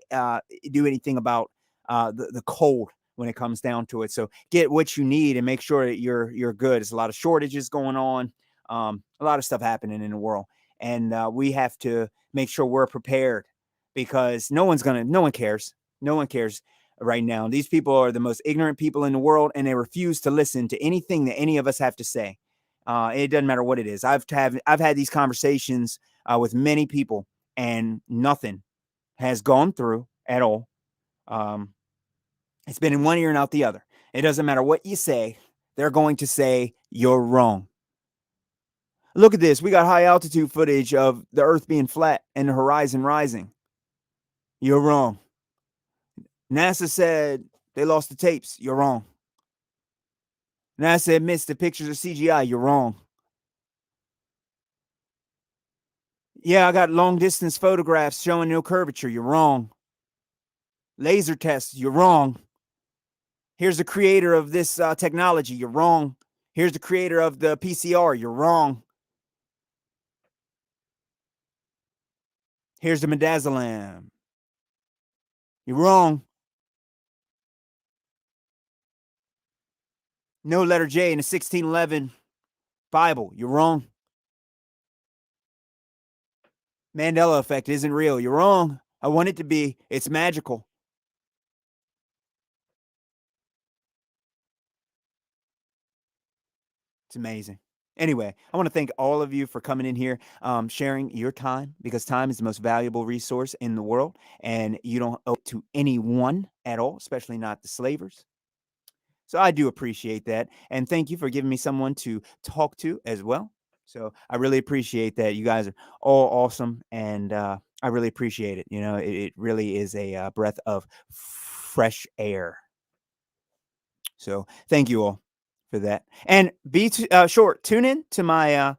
do anything about the cold when it comes down to it. So get what you need and make sure that you're good. There's a lot of shortages going on, a lot of stuff happening in the world, and we have to make sure we're prepared, because no one cares. No one cares right now. These people are the most ignorant people in the world, and they refuse to listen to anything that any of us have to say. It doesn't matter what it is. I've had these conversations with many people, and nothing has gone through at all. It's been in one ear and out the other. It doesn't matter what you say. They're going to say you're wrong. Look at this. We got high altitude footage of the Earth being flat and the horizon rising. You're wrong. NASA said they lost the tapes. You're wrong. NASA admits the pictures are CGI. You're wrong. Yeah, I got long distance photographs showing no curvature. You're wrong. Laser tests. You're wrong. Here's the creator of this technology. You're wrong. Here's the creator of the PCR. You're wrong. Here's the midazolam. You're wrong. No letter J in the 1611 Bible. You're wrong. Mandela Effect isn't real. You're wrong. I want it to be. It's magical. It's amazing. Anyway, I want to thank all of you for coming in here, sharing your time, because time is the most valuable resource in the world, and you don't owe it to anyone at all, especially not the slavers. So I do appreciate that. And thank you for giving me someone to talk to as well. So I really appreciate that. You guys are all awesome. And I really appreciate it. You know, it really is a breath of fresh air. So thank you all for that. And be sure, tune in to my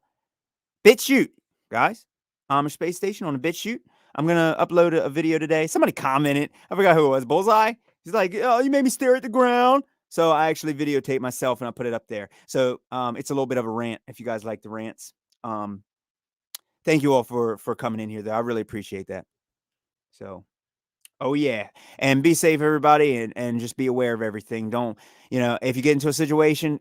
BitChute, guys. Amish Space Station on a BitChute. I'm going to upload a video today. Somebody commented. I forgot who it was. Bullseye. He's like, oh, you made me stare at the ground. So I actually videotaped myself and I put it up there. So it's a little bit of a rant if you guys like the rants. Thank you all for coming in here, though. I really appreciate that. So, oh, yeah. And be safe, everybody, and just be aware of everything. Don't, if you get into a situation,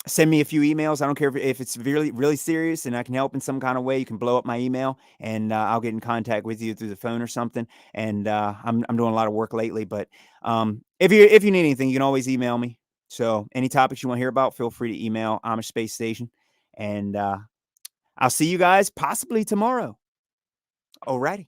send me a few emails. I don't care if it's really, really serious and I can help in some kind of way. You can blow up my email and I'll get in contact with you through the phone or something. And I'm doing a lot of work lately, but if you need anything, you can always email me. So any topics you want to hear about, feel free to email Amish Space Station. And I'll see you guys possibly tomorrow. Alrighty.